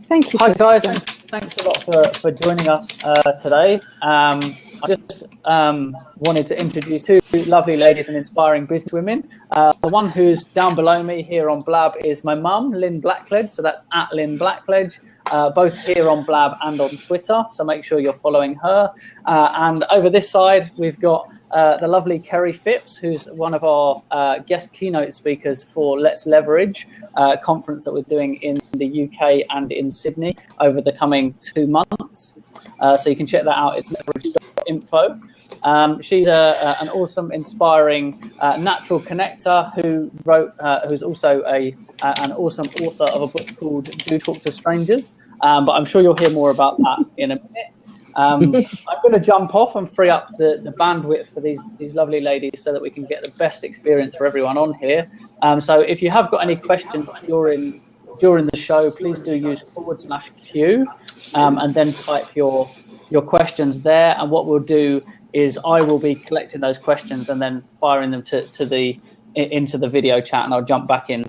Thank you. Hi guys, thanks a lot for joining us today. I just wanted to introduce two lovely ladies and inspiring businesswomen. The one who's down below me here on Blab is my mum, Lynn Blackledge. So that's at Lynn Blackledge, both here on Blab and on Twitter. So make sure you're following her. And over this side, we've got the lovely Kerry Phipps, who's one of our guest keynote speakers for Let's Leverage conference that we're doing in the UK and in Sydney over the coming 2 months. So you can check that out. It's LetsLeverage.Info. She's an awesome, inspiring natural connector who's also an awesome author of a book called Do Talk to Strangers. But I'm sure you'll hear more about that in a minute. I'm going to jump off and free up the bandwidth for these lovely ladies so that we can get the best experience for everyone on here. So if you have got any questions during the show, please do use /Q and then type your questions there. And what we'll do is I will be collecting those questions and then firing them into the video chat, and I'll jump back in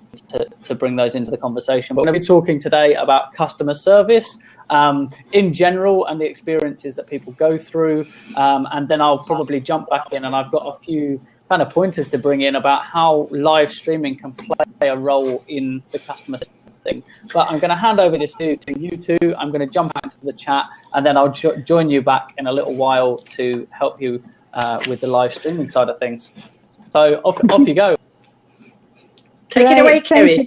to bring those into the conversation. But we're going to be talking today about customer service in general and the experiences that people go through. And then I'll probably jump back in, and I've got a few kind of pointers to bring in about how live streaming can play a role in the customer service thing. But I'm going to hand over this to you two. I'm going to jump back to the chat, and then I'll join you back in a little while to help you with the live streaming side of things. So off you go. Take it away, Kerry.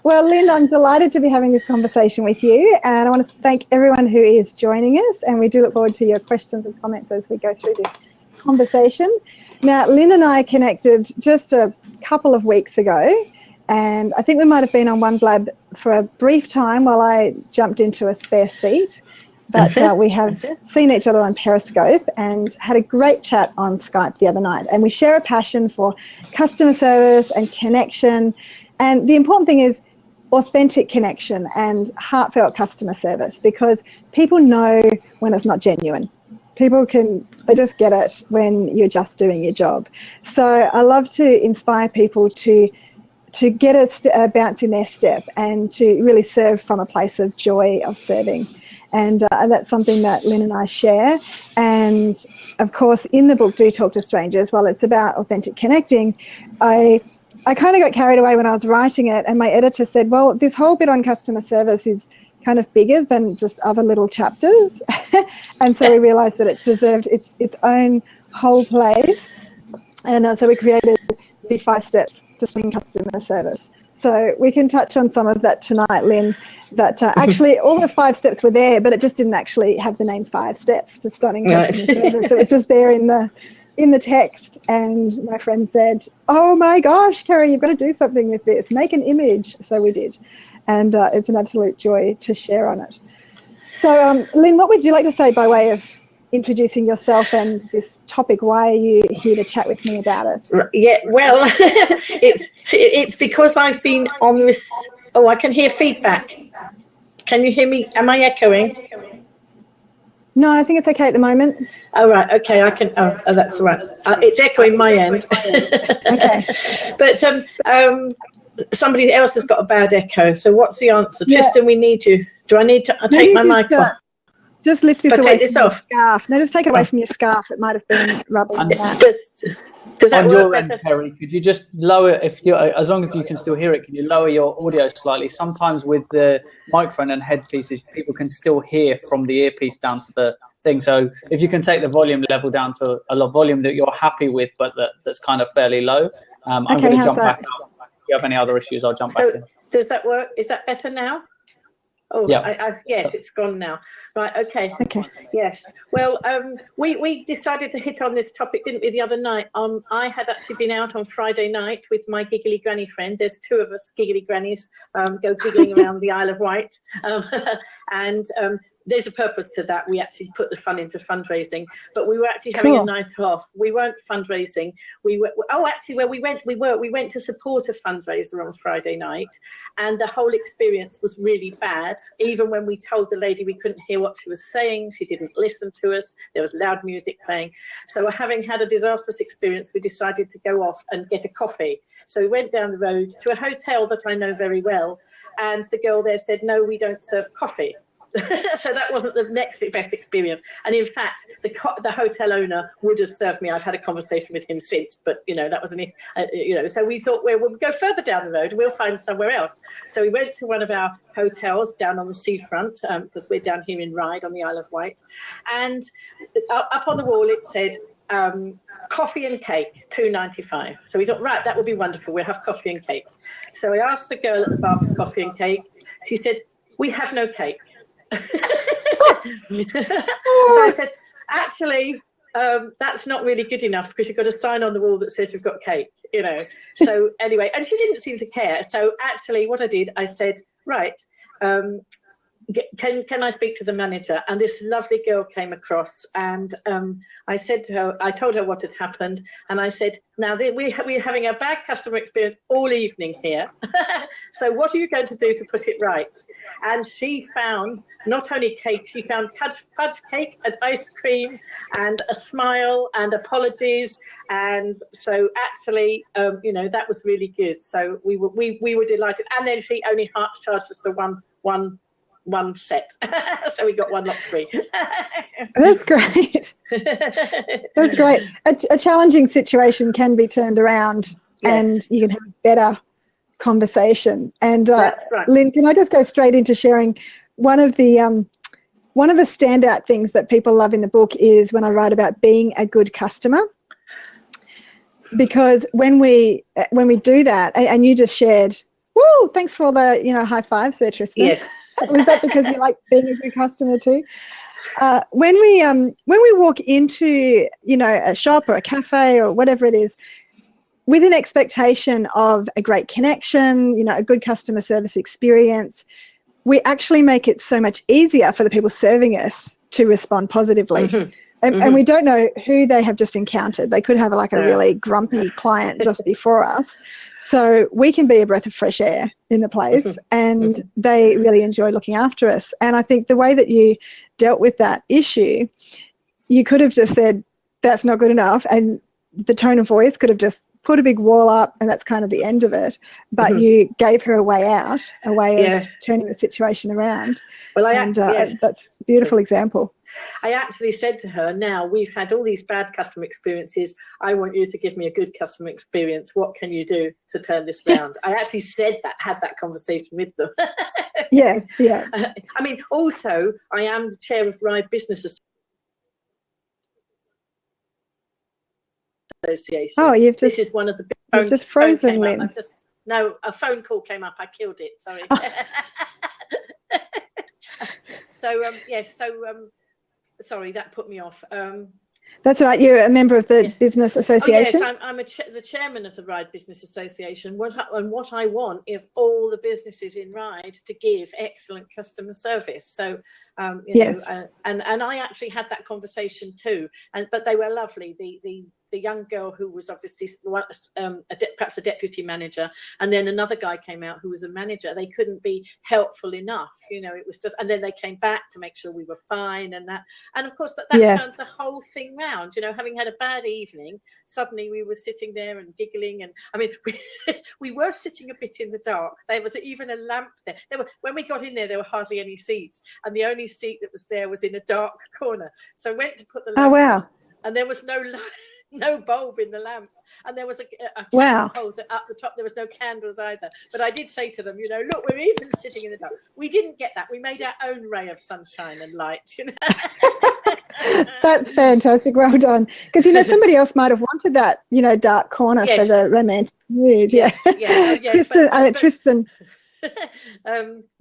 Well, Lynn, I'm delighted to be having this conversation with you, and I want to thank everyone who is joining us, and we do look forward to your questions and comments as we go through this conversation. Now, Lynn and I connected just a couple of weeks ago, and I think we might have been on One Blab for a brief time while I jumped into a spare seat. But we have seen each other on Periscope and had a great chat on Skype the other night. And we share a passion for customer service and connection. And the important thing is authentic connection and heartfelt customer service, because people know when it's not genuine. They just get it when you're just doing your job. So I love to inspire people to get a bounce in their step and to really serve from a place of joy of serving. And that's something that Lynn and I share. And of course, in the book, Do Talk to Strangers, while it's about authentic connecting, I kind of got carried away when I was writing it. And my editor said, well, this whole bit on customer service is kind of bigger than just other little chapters. And so we realized that it deserved its own whole place. And so we created the 5 steps to swing customer service. So we can touch on some of that tonight, Lynn. But actually, all the 5 steps were there, but it just didn't actually have the name 5 steps to starting customer service. It was just there in the text. And my friend said, "Oh my gosh, Kerry, you've got to do something with this. Make an image." So we did, and it's an absolute joy to share on it. So, Lynn, what would you like to say by way of introducing yourself and this topic? Why are you here to chat with me about it? Yeah, well, it's because I've been on this. Oh, I can hear feedback. Can you hear me? Am I echoing? No, I think it's okay at the moment. Oh, right. Okay, I can. Oh, that's all right. It's echoing my end. Okay. But somebody else has got a bad echo. So what's the answer? Yeah. Tristan, we need you. Do I need to take my mic off? Just lift this away from your scarf. No, just take it away from your scarf. It might have been rubbing that. Does that on work your better? end, Kerry, could you just lower, as long as you can still hear it, can you lower your audio slightly? Sometimes with the microphone and headpieces, people can still hear from the earpiece down to the thing. So if you can take the volume level down to a volume that you're happy with, but that's kind of fairly low. I'm going to jump back out. If you have any other issues, I'll jump back in. Does that work? Is that better now? Oh, yeah. Yes, it's gone now. Right, okay. Yes. Well, we decided to hit on this topic, didn't we, the other night? I had actually been out on Friday night with my giggly granny friend. There's 2 of us giggly grannies go giggling around the Isle of Wight. And there's a purpose to that. We actually put the fun into fundraising, but we were actually having a night off. We weren't fundraising. We went to support a fundraiser on Friday night, and the whole experience was really bad. Even when we told the lady we couldn't hear what she was saying, she didn't listen to us. There was loud music playing. So having had a disastrous experience, we decided to go off and get a coffee. So we went down the road to a hotel that I know very well, and the girl there said, no, we don't serve coffee. So that wasn't the next best experience. And in fact, the hotel owner would have served me. I've had a conversation with him since, but that wasn't it. So we thought, well, we'll go further down the road and we'll find somewhere else. So we went to one of our hotels down on the seafront, because we're down here in Ryde on the Isle of Wight, and up on the wall it said, coffee and cake, $2.95. So we thought, right, that would be wonderful. We'll have coffee and cake. So we asked the girl at the bar for coffee and cake. She said, we have no cake. So I said, actually, that's not really good enough, because you've got a sign on the wall that says we've got cake, So anyway, and she didn't seem to care. So actually what I did, I said, right, can I speak to the manager? And this lovely girl came across, and I said to her, I told her what had happened, and I said, now we're having a bad customer experience all evening here. So what are you going to do to put it right? And she found not only cake, she found fudge cake and ice cream and a smile and apologies. And so actually, that was really good. So we were delighted. And then she only charged us for one set. So we got one lot free. That's great. That's great. A challenging situation can be turned around, yes, and you can have a better conversation. And that's right. Lynn, can I just go straight into sharing one of the standout things that people love in the book is when I write about being a good customer. Because when we do that, and you just shared, woo, thanks for all the high fives there, Tristan. Yes. Was that because you like being a good customer too? When we walk into a shop or a cafe or whatever it is, with an expectation of a great connection, a good customer service experience, we actually make it so much easier for the people serving us to respond positively. Mm-hmm. And we don't know who they have just encountered. They could have a really grumpy client just before us. So we can be a breath of fresh air in the place, and they really enjoy looking after us. And I think the way that you dealt with that issue, you could have just said, that's not good enough. And the tone of voice could have just put a big wall up, and that's kind of the end of it. But you gave her a way out, a way of turning the situation around. Well, that's a beautiful example. I actually said to her, now we've had all these bad customer experiences. I want you to give me a good customer experience. What can you do to turn this around? I actually had that conversation with them. Yeah. Also, I am the chair of Ryde Business Association. Oh, this is one of the you've just frozen, Lynn. No, a phone call came up. I killed it. Sorry. Sorry, that put me off. That's right. You're a member of the Business Association? Oh, yes, I'm the chairman of the Ryde Business Association. What I want is all the businesses in Ryde to give excellent customer service. So, and I actually had that conversation too. But they were lovely. The young girl who was obviously perhaps a deputy manager, and then another guy came out who was a manager. They couldn't be helpful enough, it was just, and then they came back to make sure we were fine, and of course that turned the whole thing round. Having had a bad evening, suddenly we were sitting there and giggling, and we were sitting a bit in the dark. There was even a lamp there. When we got in there were hardly any seats, and the only seat that was there was in a dark corner. So I went to put the lamp on, and there was no bulb in the lamp, and there was a candle holder up the top. There was no candles either. But I did say to them, look, we're even sitting in the dark. We didn't get that. We made our own ray of sunshine and light. That's fantastic. Well done. Because somebody else might have wanted that dark corner for the romantic mood. Yes. Tristan.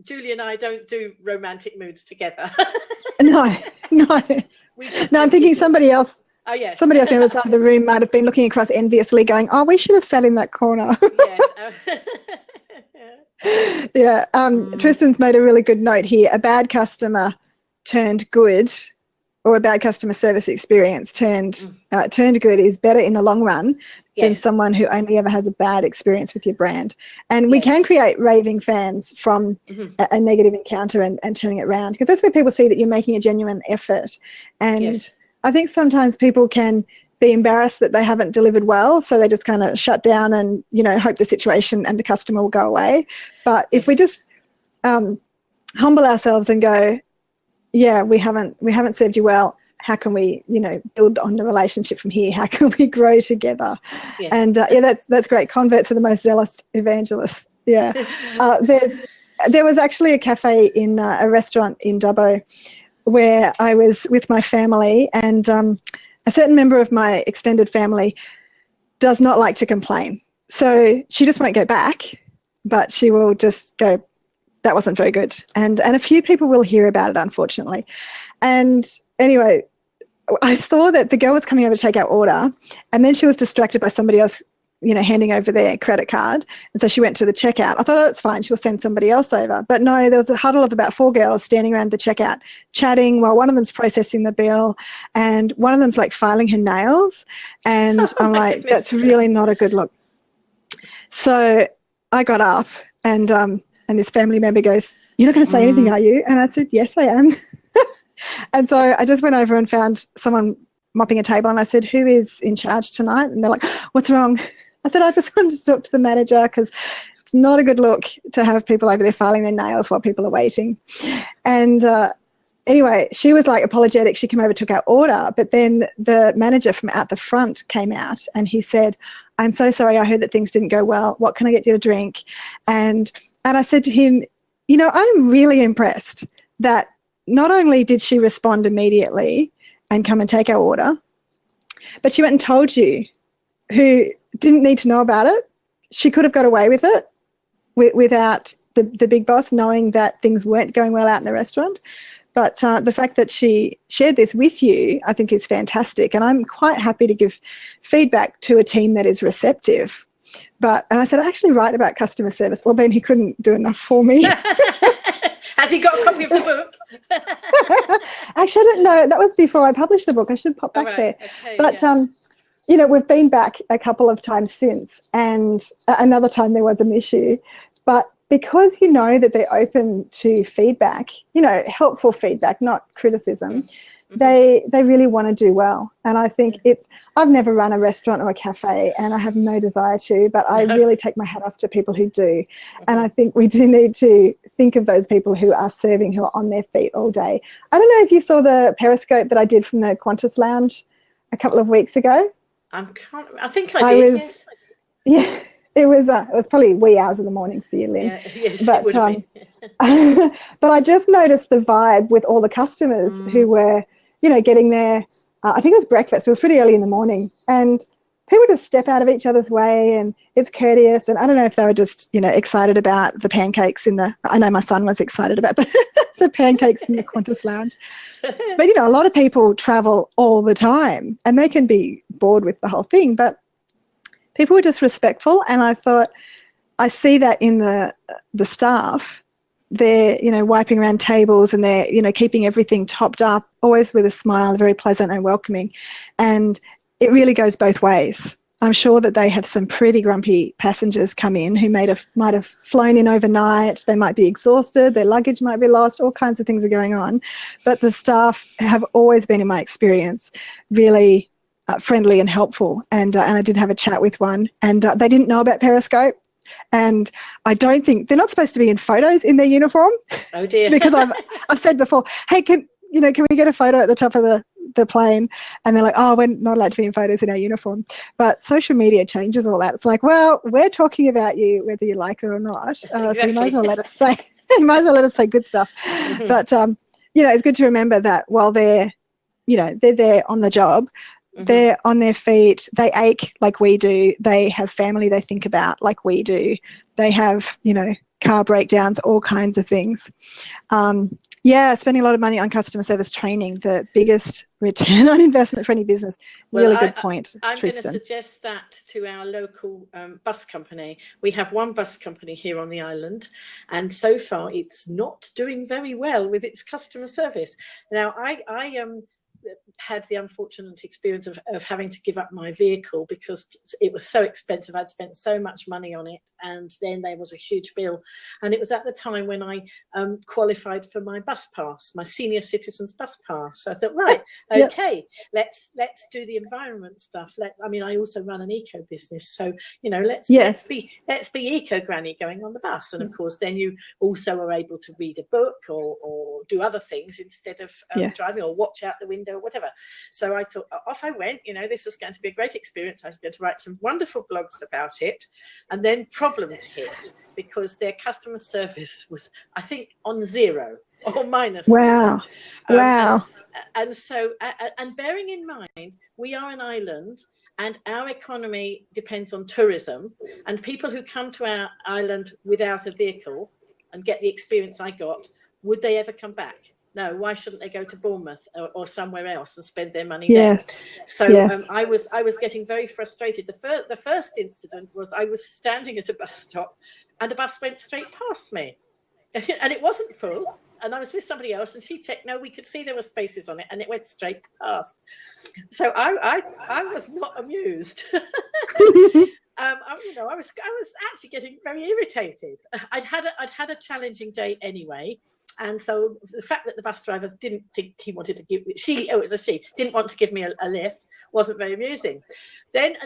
Julie and I don't do romantic moods together. No. I'm thinking somebody else. Oh, yes. Somebody else on the other side of the room might have been looking across enviously going, oh, we should have sat in that corner. Yes. Tristan's made a really good note here. A bad customer turned good, or a bad customer service experience turned good is better in the long run than someone who only ever has a bad experience with your brand. And we can create raving fans from a negative encounter and turning it around, because that's where people see that you're making a genuine effort. And I think sometimes people can be embarrassed that they haven't delivered well, so they just kind of shut down and, hope the situation and the customer will go away. But if we just humble ourselves and go, yeah, we haven't served you well. How can we, build on the relationship from here? How can we grow together? Yeah. And that's great. Converts are the most zealous evangelists. Yeah. There was actually a cafe in a restaurant in Dubbo where I was with my family, and a certain member of my extended family does not like to complain. So she just won't go back, but she will just go, that wasn't very good. And a few people will hear about it, unfortunately. And anyway, I saw that the girl was coming over to take our order, and then she was distracted by somebody else, handing over their credit card. And so she went to the checkout. I thought, oh, that's fine, she'll send somebody else over. But no, there was a huddle of about 4 girls standing around the checkout, chatting while one of them's processing the bill, and one of them's like filing her nails. And I'm like, that's really not a good look. So I got up, and this family member goes, you're not going to say anything, are you? And I said, yes, I am. And so I just went over and found someone mopping a table, and I said, who is in charge tonight? And they're like, what's wrong? I said, I just wanted to talk to the manager because it's not a good look to have people over there filing their nails while people are waiting. And anyway, she was like apologetic. She came over, took our order, but then the manager from out the front came out, and he said, I'm so sorry, I heard that things didn't go well. What can I get you to drink? And I said to him, I'm really impressed that not only did she respond immediately and come and take our order, but she went and told you, who didn't need to know about it. She could have got away with it without the big boss knowing that things weren't going well out in the restaurant. But the fact that she shared this with you, I think, is fantastic. And I'm quite happy to give feedback to a team that is receptive. And I said, I actually write about customer service. Well, then he couldn't do enough for me. Has he got a copy of the book? Actually, I don't know. That was before I published the book. I should pop back there. Okay, but, we've been back a couple of times since, and another time there was an issue. But because you know that they're open to feedback, helpful feedback, not criticism, they really want to do well. And I think I've never run a restaurant or a cafe, and I have no desire to, but I really take my hat off to people who do. And I think we do need to think of those people who are serving, who are on their feet all day. I don't know if you saw the Periscope that I did from the Qantas Lounge a couple of weeks ago. I think I did, yes. Yeah. It was probably wee hours of the morning for you, Lynn. Yeah, yes, but, it would be. But I just noticed the vibe with all the customers who were, getting their, I think it was breakfast. It was pretty early in the morning. And people just step out of each other's way, and it's courteous. And I don't know if they were just, excited about the pancakes I know my son was excited about the pancakes in the Qantas Lounge. But, a lot of people travel all the time, and they can be bored with the whole thing. But people were just respectful, and I thought, I see that in the staff. They're, wiping around tables, and they're, keeping everything topped up, always with a smile, very pleasant and welcoming. And it really goes both ways. I'm sure that they have some pretty grumpy passengers come in who might have flown in overnight. They might be exhausted, their luggage might be lost, all kinds of things are going on. But the staff have always been, in my experience, really friendly and helpful. And I did have a chat with one, and they didn't know about Periscope. And I don't think they're not supposed to be in photos in their uniform. Oh dear! Because I've said before, hey, can we get a photo at the top of the plane? And they're like, oh, we're not allowed to be in photos in our uniform. But social media changes all that. It's like, well, we're talking about you whether you like it or not. Exactly. So you might as well let us say good stuff. But it's good to remember that while they're there on the job. They're on their feet, they ache like we do, they have family they think about like we do, they have, car breakdowns, all kinds of things. Spending a lot of money on customer service training, the biggest return on investment for any business. Really good point, I'm going Tristan. to suggest that to our local bus company. We have one bus company here on the island, and so far it's not doing very well with its customer service. Now, I had the unfortunate experience of having to give up my vehicle because it was so expensive. I'd spent so much money on it, and then there was a huge bill. And it was at the time when I qualified for my bus pass, my senior citizens bus pass. So I thought, right, okay, let's do the environment stuff. I also run an eco business, so let's be eco granny going on the bus. And of course, then you also are able to read a book or do other things instead of driving, or watch out the window or whatever. So I thought, off I went. This was going to be a great experience. I was going to write some wonderful blogs about it, and then problems hit because their customer service was, I think, on 0 or minus. Wow. And bearing in mind, we are an island, and our economy depends on tourism, and people who come to our island without a vehicle and get the experience I got, would they ever come back? No. Why shouldn't they go to Bournemouth or somewhere else and spend their money there? So I was getting very frustrated. The first incident was I was standing at a bus stop, and a bus went straight past me, and it wasn't full. And I was with somebody else, and she checked. No, we could see there were spaces on it, and it went straight past. So I was not amused. I was actually getting very irritated. I'd had a challenging day anyway, and so the fact that the bus driver didn't think he wanted to give didn't want to give me a lift wasn't very amusing. Then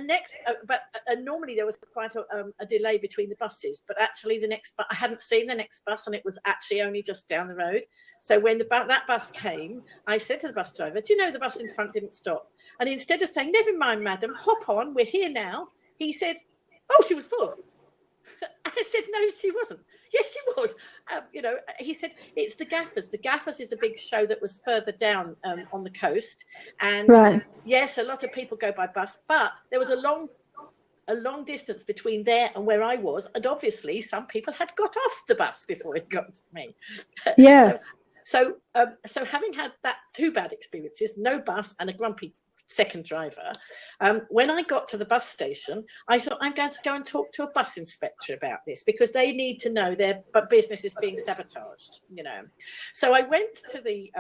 normally there was quite a delay between the buses, but actually I hadn't seen the next bus, and it was actually only just down the road. So when that bus came, I said to the bus driver, "Do you know the bus in front didn't stop?" And instead of saying, "Never mind, madam, hop on, we're here now," he said, "Oh, she was full." I said, "No, she wasn't." "Yes, she was." He said, "It's the Gaffers. The Gaffers is a big show that was further down on the coast, and yes, a lot of people go by bus, but there was a long distance between there and where I was, and obviously some people had got off the bus before it got to me." Yeah. So having had that 2 bad experiences, no bus and a grumpy second driver, when I got to the bus station, I thought, I'm going to go and talk to a bus inspector about this, because they need to know their business is being sabotaged. So I went to the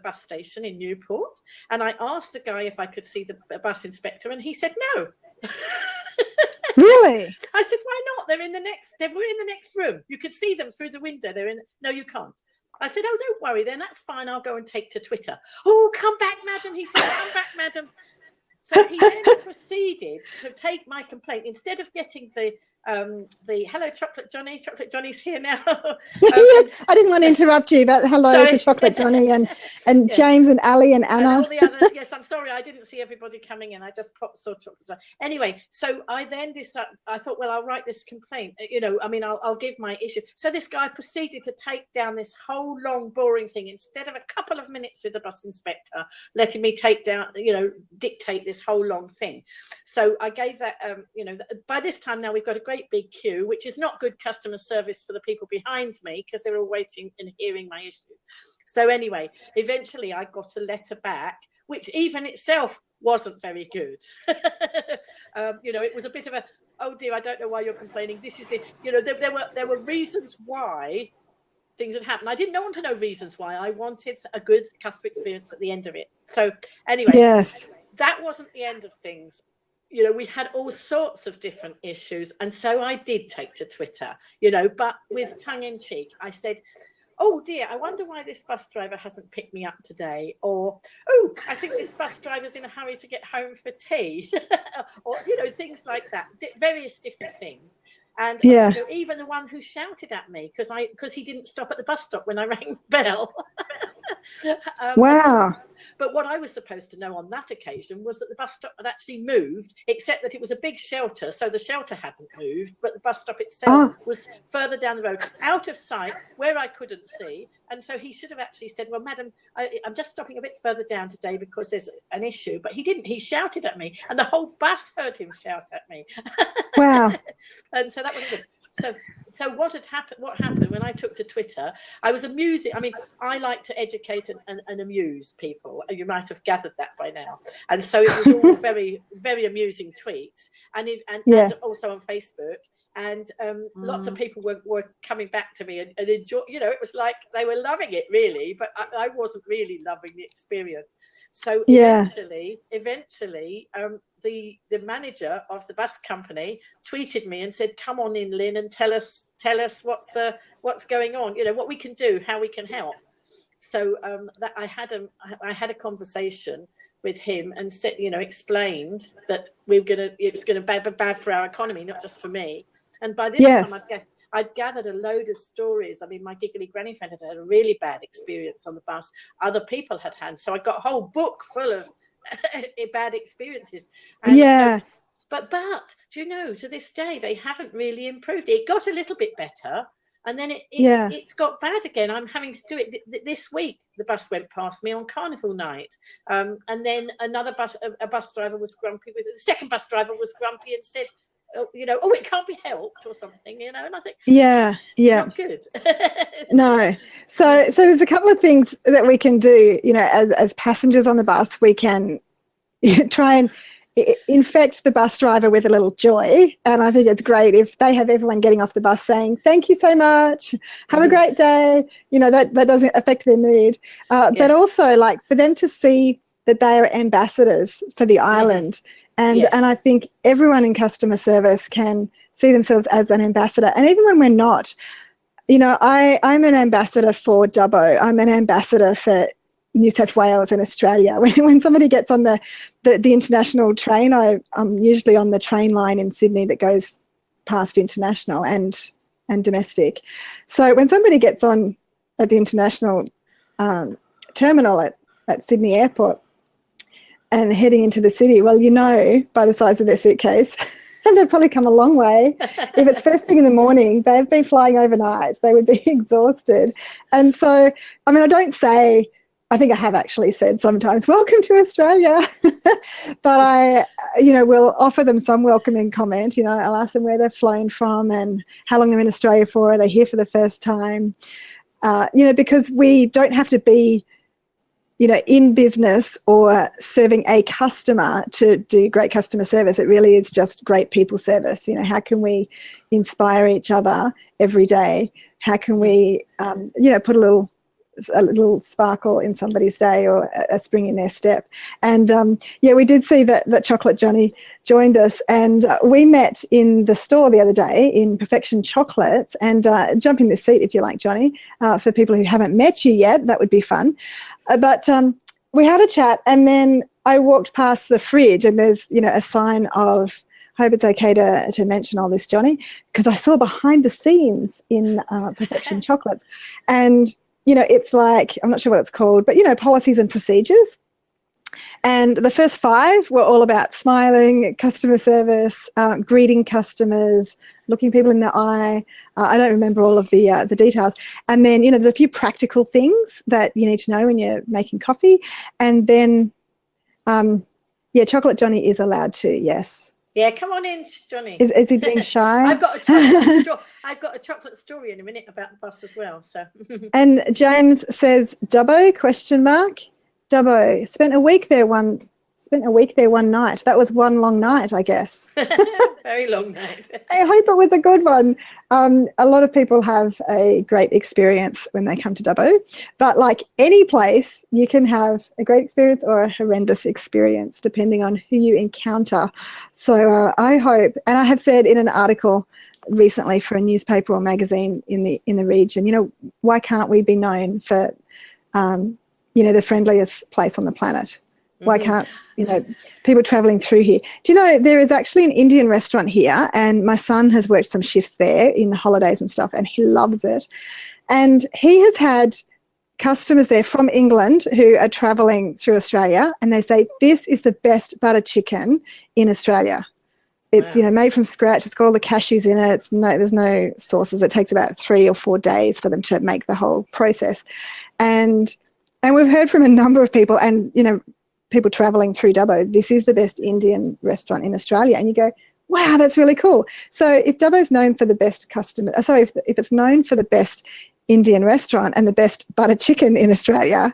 bus station in Newport, and I asked the guy if I could see the bus inspector, and he said no. Really? I said, "Why not? We're in the next room. You could see them through the window. No, you can't." I said, "Oh, don't worry then, that's fine. I'll go and take to Twitter." "Oh, come back, madam." He said, "Come back, madam." So he then proceeded to take my complaint. Instead of getting the "Hello, Chocolate Johnny's here now." Yes, I didn't want to interrupt you, but hello to Chocolate Johnny and James and Ali and Anna. And all the others. Yes, I'm sorry, I didn't see everybody coming in. I just saw Chocolate Johnny. Anyway, so I then decided, I thought, well, I'll write this complaint. I'll give my issue. So this guy proceeded to take down this whole long, boring thing. Instead of a couple of minutes with the bus inspector, letting me dictate this whole long thing. So I gave that, by this time now we've got a great big queue, which is not good customer service for the people behind me, because they're all waiting and hearing my issue. So anyway, eventually I got a letter back, which even itself wasn't very good. It was a bit of a, "Oh dear, I don't know why you're complaining. This is there were reasons why things had happened. I didn't want to know reasons why. I wanted a good customer experience at the end of it. So anyway, that wasn't the end of things. We had all sorts of different issues, and so I did take to Twitter, but with tongue in cheek. I said, "Oh dear, I wonder why this bus driver hasn't picked me up today," or, "Oh, I think this bus driver's in a hurry to get home for tea," or things like that, various different things. And even the one who shouted at me because he didn't stop at the bus stop when I rang the bell. Wow. But what I was supposed to know on that occasion was that the bus stop had actually moved, except that it was a big shelter, so the shelter hadn't moved, but the bus stop itself was further down the road, out of sight, where I couldn't see. And so he should have actually said, "Well, madam, I'm just stopping a bit further down today because there's an issue." But he didn't. He shouted at me, and the whole bus heard him shout at me. Wow. And so that was good. So what happened when I took to Twitter, I was amusing. I mean, I like to educate and amuse people. You might have gathered that by now. And so it was all very, very amusing tweets. And also on Facebook. And lots of people were coming back to me and enjoy. It was like they were loving it really, but I wasn't really loving the experience. So eventually, the manager of the bus company tweeted me and said, "Come on in, Lynn, and tell us what's going on. What we can do, how we can help." So that I had a conversation with him and said, explained that it was gonna be bad for our economy, not just for me. And by this time, I'd gathered a load of stories. I mean, my giggly granny friend had a really bad experience on the bus. Other people had. So I got a whole book full of bad experiences. And so, but to this day, they haven't really improved. It got a little bit better. And then it's got bad again. I'm having to do it this week. The bus went past me on Carnival night, and then a bus driver was grumpy with it. The second bus driver was grumpy and said, it can't be helped or something, And I think, it's not good. No. So there's a couple of things that we can do. As passengers on the bus, we can try and infect the bus driver with a little joy, and I think it's great if they have everyone getting off the bus saying thank you so much, have a great day. That doesn't affect their mood, but also like for them to see that they are ambassadors for the island, and I think everyone in customer service can see themselves as an ambassador. And even when we're not, I'm an ambassador for Dubbo, I'm an ambassador for New South Wales and Australia. When somebody gets on the international train, I'm usually on the train line in Sydney that goes past international and domestic. So when somebody gets on at the international terminal at Sydney Airport and heading into the city, well, by the size of their suitcase, and they've probably come a long way. If it's first thing in the morning, they've been flying overnight, they would be exhausted. And so, I think I have actually said sometimes, welcome to Australia, but I, will offer them some welcoming comment. I'll ask them where they've flown from and how long they're in Australia for. Are they here for the first time? Because we don't have to be, in business or serving a customer to do great customer service. It really is just great people service. How can we inspire each other every day? How can we, put a little sparkle in somebody's day or a spring in their step. And we did see that Chocolate Johnny joined us, and we met in the store the other day in Perfection Chocolates. And jump in this seat if you like, Johnny, for people who haven't met you yet, that would be fun. But we had a chat, and then I walked past the fridge, and there's a sign of, hope it's okay to mention all this, Johnny, because I saw behind the scenes in Perfection Chocolates, and it's like, I'm not sure what it's called, but, policies and procedures. And the first 5 were all about smiling, customer service, greeting customers, looking people in the eye. I don't remember all of the details. And then, there's a few practical things that you need to know when you're making coffee. And then, Chocolate Johnny is allowed to, yes. Yeah, come on in, Johnny. Is he being shy? I've got a chocolate story in a minute about the bus as well. So. And James says, Dubbo, ? Dubbo, spent a week there one night. That was one long night, I guess. Very long night. I hope it was a good one. A lot of people have a great experience when they come to Dubbo, but like any place, you can have a great experience or a horrendous experience depending on who you encounter. So I hope, and I have said in an article recently for a newspaper or magazine in the region, why can't we be known for the friendliest place on the planet? Why can't, people travelling through here? Do you know, there is actually an Indian restaurant here, and my son has worked some shifts there in the holidays and stuff, and he loves it. And he has had customers there from England who are travelling through Australia, and they say, this is the best butter chicken in Australia. It's, made from scratch. It's got all the cashews in it. There's no sauces. It takes about 3 or 4 days for them to make the whole process. And we've heard from a number of people, and, people travelling through Dubbo, this is the best Indian restaurant in Australia. And you go, wow, that's really cool. So if Dubbo's known for the best if it's known for the best Indian restaurant and the best butter chicken in Australia,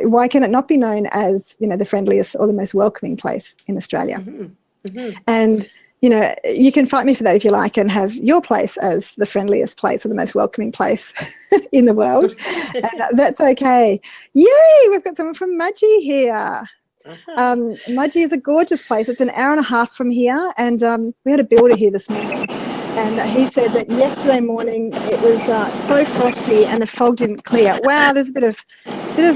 why can it not be known as, the friendliest or the most welcoming place in Australia? Mm-hmm. Mm-hmm. And, you know, you can fight me for that if you like, and have your place as the friendliest place or the most welcoming place in the world. And that's okay. Yay, we've got someone from Mudgee here. Mudgee is a gorgeous place. It's an hour and a half from here, and we had a builder here this morning, and he said that yesterday morning it was so frosty and the fog didn't clear. Wow, there's a bit of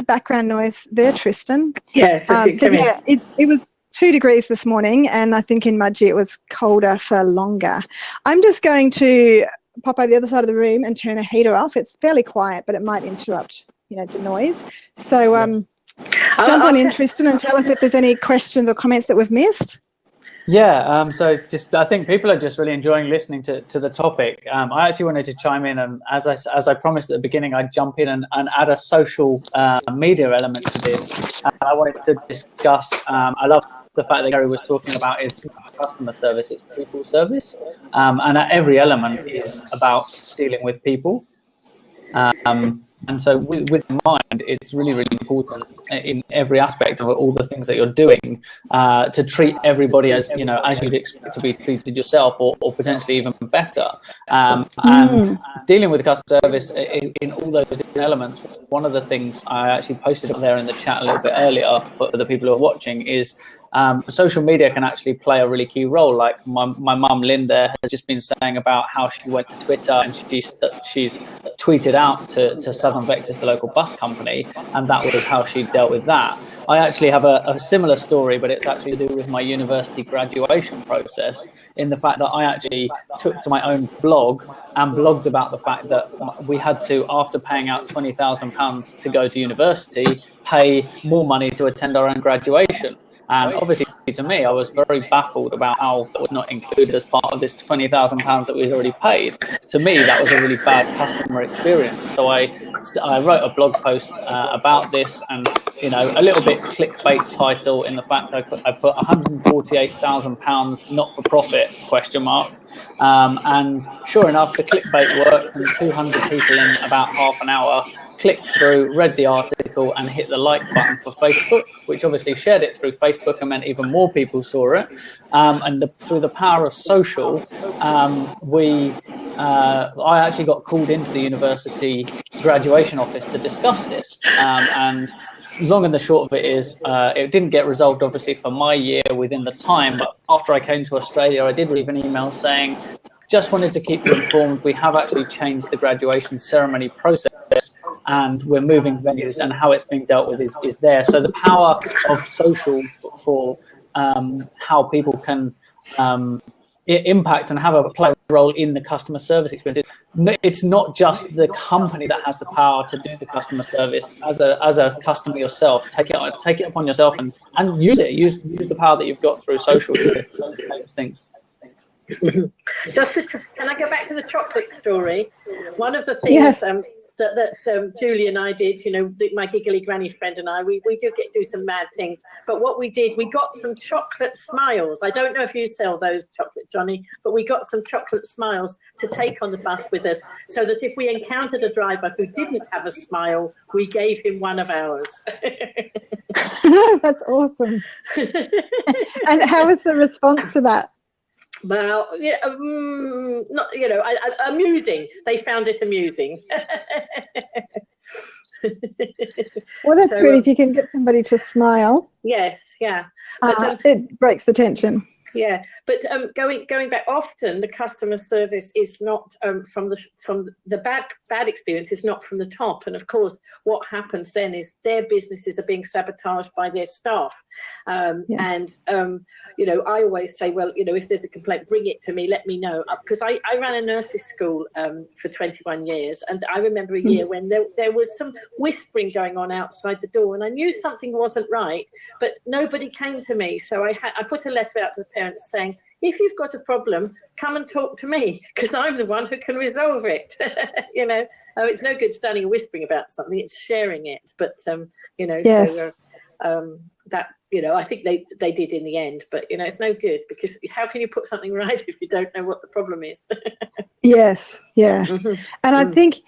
background noise there, Tristan. Yes, yeah, it was 2 degrees this morning, and I think in Mudgee it was colder for longer. I'm just going to pop over the other side of the room and turn a heater off. It's fairly quiet, but it might interrupt, you know, the noise. So jump on in, Tristan, and tell us if there's any questions or comments that we've missed. Yeah, so I think people are just really enjoying listening to the topic. I actually wanted to chime in, and as I promised at the beginning, I'd jump in and add a social media element to this. I wanted to discuss, I love the fact that Gary was talking about it's customer service, it's people service, and every element is about dealing with people. And so with in mind, it's really, really important in every aspect of all the things that you're doing to treat everybody as, you know, as you'd expect to be treated yourself, or potentially even better. And dealing with customer service in all those different elements, one of the things I actually posted up there in the chat a little bit earlier for the people who are watching is social media can actually play a really key role. Like my mum Linda has just been saying about how she went to Twitter and she's tweeted out to Southern Vectors, the local bus company, and that was how she dealt with that. I actually have a similar story, but it's actually to do with my university graduation process, in the fact that I actually took to my own blog and blogged about the fact that we had to, after paying out £20,000 to go to university, pay more money to attend our own graduation. And obviously, to me, I was very baffled about how that was not included as part of this £20,000 that we'd already paid. To me, that was a really bad customer experience. So I wrote a blog post about this, and, you know, a little bit clickbait title in the fact I put £148,000 not for profit ? And sure enough, the clickbait worked, and 200 people in about half an hour clicked through, read the article, and hit the like button for Facebook, which obviously shared it through Facebook and meant even more people saw it. And through the power of social, I actually got called into the university graduation office to discuss this. And long and the short of it is, it didn't get resolved, obviously, for my year within the time. But after I came to Australia, I did receive an email saying, just wanted to keep you informed, we have actually changed the graduation ceremony process, and we're moving venues, and how it's being dealt with is there. So the power of social for how people can impact and have a play role in the customer service experience. It's not just the company that has the power to do the customer service. As a customer yourself, take it upon yourself and use it. Use the power that you've got through social to change things. Can I go back to the chocolate story? One of the things that Julie and I did, you know, my giggly granny friend and I, we do some mad things. But what we did, we got some chocolate smiles. I don't know if you sell those, chocolate Johnny, but we got some chocolate smiles to take on the bus with us, so that if we encountered a driver who didn't have a smile, we gave him one of ours. That's awesome. And how was the response to that? Well, yeah, not, you know, amusing. They found it amusing. Well, that's good if you can get somebody to smile. Yes, yeah. But, it breaks the tension. Yeah, but going back, often the customer service is not from the bad experience is not from the top, and of course what happens then is their businesses are being sabotaged by their staff, and you know, I always say, well, you know, if there's a complaint, bring it to me, let me know, because I ran a nursery school for 21 years, and I remember a year when there was some whispering going on outside the door, and I knew something wasn't right, but nobody came to me, so I put a letter out to the parents saying, if you've got a problem, come and talk to me, because I'm the one who can resolve it. You know, it's no good standing and whispering about something, it's sharing it. But you know, yes. So that, you know, I think they did in the end, but you know, it's no good, because how can you put something right if you don't know what the problem is? Yes, yeah. Mm-hmm. And I think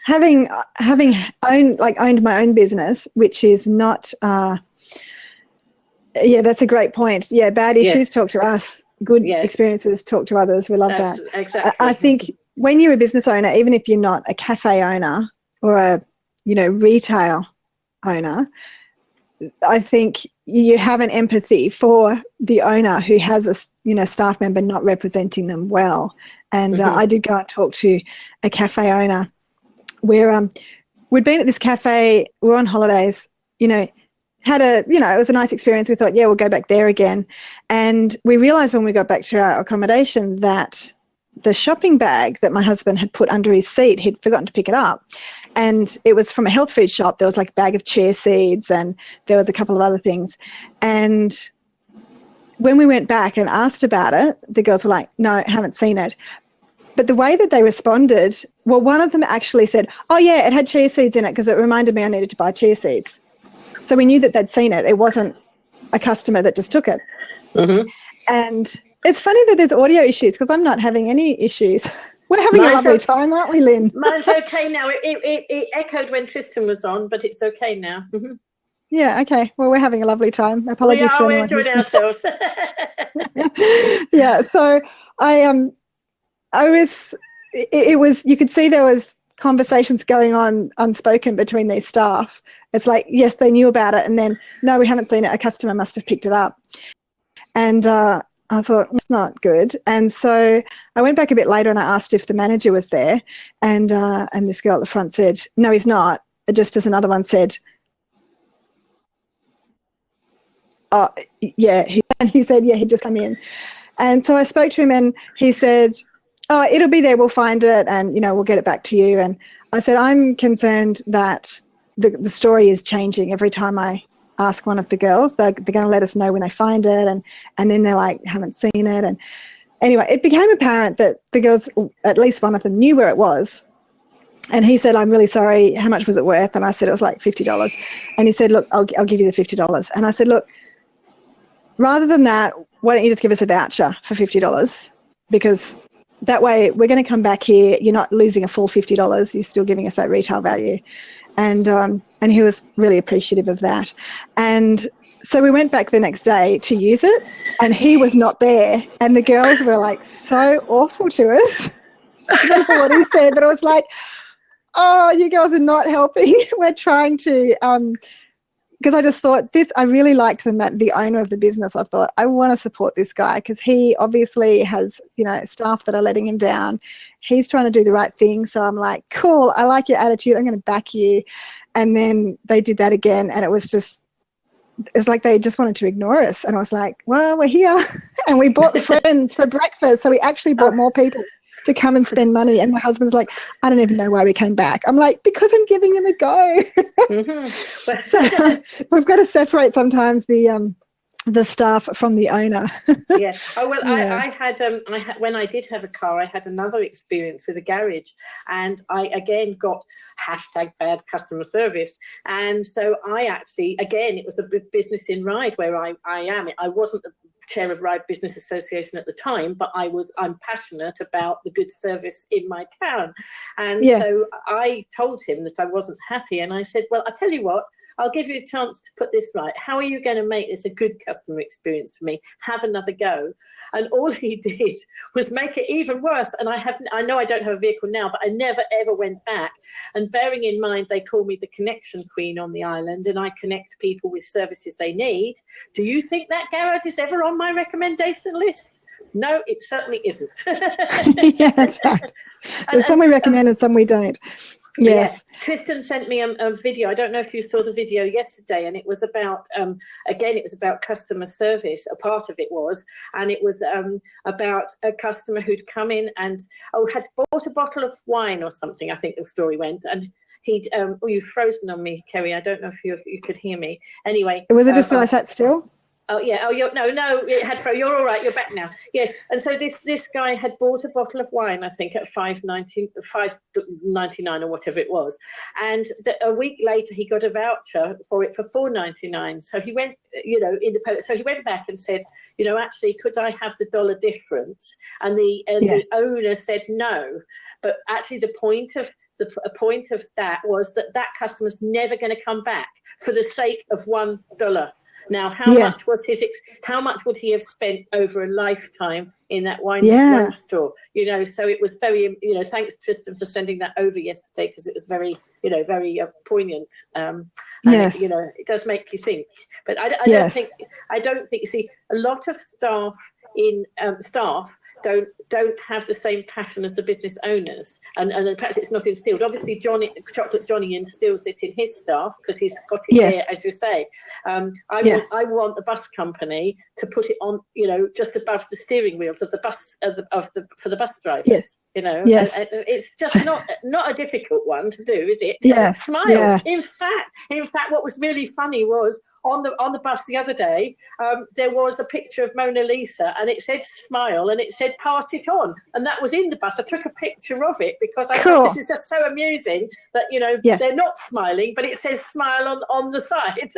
having owned my own business, which is not yeah, that's a great point. Yeah, bad issues, talk to us. good experiences talk to others. We love that. Exactly. I think when you're a business owner, even if you're not a cafe owner or a, retail owner, I think you have an empathy for the owner who has a, staff member not representing them well. And I did go and talk to a cafe owner where we'd been at this cafe, we were on holidays, had it was a nice experience. We thought, we'll go back there again. And we realised when we got back to our accommodation that the shopping bag that my husband had put under his seat, he'd forgotten to pick it up. And it was from a health food shop. There was like a bag of chia seeds and there was a couple of other things. And when we went back and asked about it, the girls were like, no, haven't seen it. But the way that they responded, well, one of them actually said, oh, yeah, it had chia seeds in it because it reminded me I needed to buy chia seeds. So we knew that they'd seen it. It wasn't a customer that just took it. And it's funny that there's audio issues because I'm not having any issues. We're having a lovely time, aren't we, Lynn? Mine's okay now. It echoed when Tristan was on, but it's okay now. Yeah, okay. Well, we're having a lovely time. Apologies to anyone. We're enjoying ourselves. Yeah, so I was, it was, you could see there was conversations going on unspoken between these staff. It's like, yes, they knew about it, and then, no, we haven't seen it. A customer must have picked it up. And I thought, it's not good. And so I went back a bit later and I asked if the manager was there, and this girl at the front said, no, he's not. Just as another one said, oh, yeah. He said, yeah, he'd just come in. And so I spoke to him and he said, oh, it'll be there, we'll find it, and, we'll get it back to you. And I said, I'm concerned that the story is changing every time I ask one of the girls. They're going to let us know when they find it, and then they're like, haven't seen it. And anyway, it became apparent that the girls, at least one of them, knew where it was. And he said, I'm really sorry, how much was it worth? And I said, it was like $50. And he said, look, I'll give you the $50. And I said, look, rather than that, why don't you just give us a voucher for $50? Because that way we're going to come back here, you're not losing a full $50, you're still giving us that retail value. And he was really appreciative of that. And so we went back the next day to use it, and he was not there. And the girls were like so awful to us. I don't know what he said, but it was like, oh, you girls are not helping. We're trying to, because I just thought I really liked the owner of the business. I thought, I want to support this guy because he obviously has, staff that are letting him down. He's trying to do the right thing. So I'm like, cool, I like your attitude. I'm going to back you. And then they did that again. And it was like they just wanted to ignore us. And I was like, well, we're here. And we bought friends for breakfast. So we actually brought more people to come and spend money. And my husband's like, I don't even know why we came back. I'm like, because I'm giving him a go. So we've got to separate sometimes the staff from the owner. Yeah. Oh, well, yeah. I had when I did have a car, I had another experience with a garage, and I again got #bad customer service. And so I actually, again, it was a big business in Ryde where I am. I wasn't the chair of Ryde Business Association at the time, but I'm passionate about the good service in my town. And so I told him that I wasn't happy, and I said, well, I'll tell you what, I'll give you a chance to put this right. How are you going to make this a good customer experience for me? Have another go. And all he did was make it even worse. And I know I don't have a vehicle now, but I never, ever went back. And bearing in mind, they call me the connection queen on the island, and I connect people with services they need. Do you think that garage is ever on my recommendation list? No, it certainly isn't. Yeah, that's right. There's some we recommend and some we don't. Yes. Yeah. Tristan sent me a video. I don't know if you saw the video yesterday, and it was about, again, it was about customer service. A part of it was, and it was about a customer who'd come in and had bought a bottle of wine or something. I think the story went, and he'd you've frozen on me, Kerry. I don't know if you could hear me. Anyway, was it just that I sat still? Oh yeah. Oh, no. It had. You're all right. You're back now. Yes. And so this guy had bought a bottle of wine, I think, at $5.99 or whatever it was, and a week later he got a voucher for it for $4.99. So he went, so he went back and said, actually, could I have the dollar difference? And the owner said no, but actually the point of that was that customer's never going to come back for the sake of $1. Now, how much was how much would he have spent over a lifetime in that wine store? You know, so it was very, you know, thanks Tristan for sending that over yesterday, because it was very, you know, very poignant. And it, you know, it does make you think. But I don't think, you see, a lot of staff don't have the same passion as the business owners, and perhaps it's not instilled. Obviously, Chocolate Johnny instills it in his staff because he's got it there, as you say. I want the bus company to put it on, you know, just above the steering wheels of the bus for the bus drivers. Yes. You know, yes. and it's just not a difficult one to do, is it? Yes. Smile. Yeah. In fact, what was really funny was on the bus the other day, there was a picture of Mona Lisa, and it said smile, and it said pass it on, and that was in the bus. I took a picture of it because I thought this is just so amusing that, you know, they're not smiling, but it says smile on the side.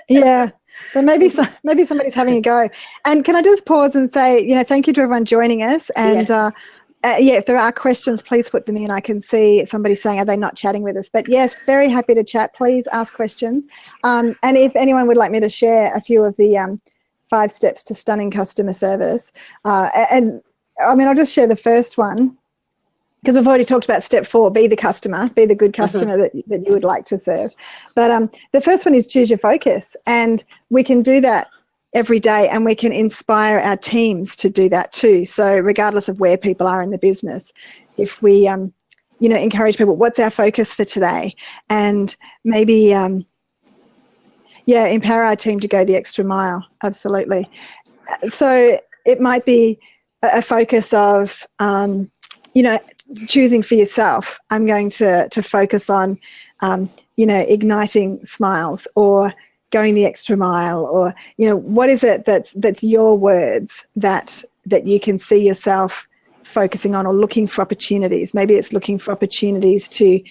Yeah, but maybe somebody's having a go. And can I just pause and say, you know, thank you to everyone joining us, and if there are questions, please put them in. I can see somebody saying, are they not chatting with us? But yes, very happy to chat. Please ask questions. And if anyone would like me to share a few of the 5 steps to stunning customer service, and I mean, I'll just share the first one, because we've already talked about step 4, be the customer, be the good customer that you would like to serve. But the first one is choose your focus, and we can do that every day, and we can inspire our teams to do that too. So regardless of where people are in the business, if we you know, encourage people, what's our focus for today, and maybe empower our team to go the extra mile. Absolutely. So it might be a focus of you know, choosing for yourself. I'm going to focus on you know, igniting smiles, or going the extra mile, or, you know, what is it that's your words that you can see yourself focusing on, or looking for opportunities. Maybe it's looking for opportunities to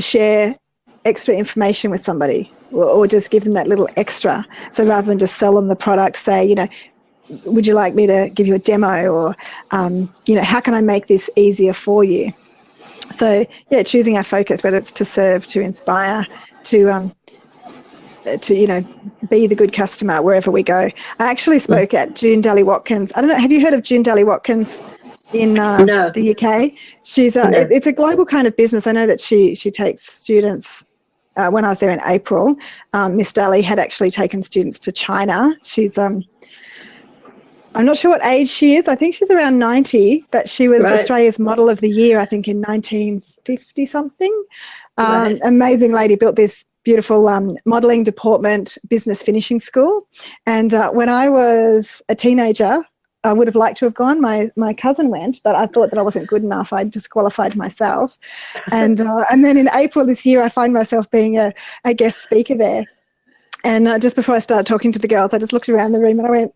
share extra information with somebody, or just give them that little extra. So rather than just sell them the product, say, you know, would you like me to give you a demo, or you know, how can I make this easier for you? So yeah, choosing our focus, whether it's to serve, to inspire, to you know, be the good customer wherever we go. I actually spoke at June Daly-Watkins. I don't know, have you heard of June Daly-Watkins in the UK? She's it's a global kind of business. I know that she takes students. When I was there in April, Miss Daly had actually taken students to China. She's I'm not sure what age she is. I think she's around 90, but she was Australia's Model of the Year, I think, in 1950 something. Amazing lady, built this beautiful modelling department, business finishing school. And when I was a teenager, I would have liked to have gone. My cousin went, but I thought that I wasn't good enough. I disqualified myself. And then in April this year, I find myself being a guest speaker there. And just before I started talking to the girls, I just looked around the room and I went,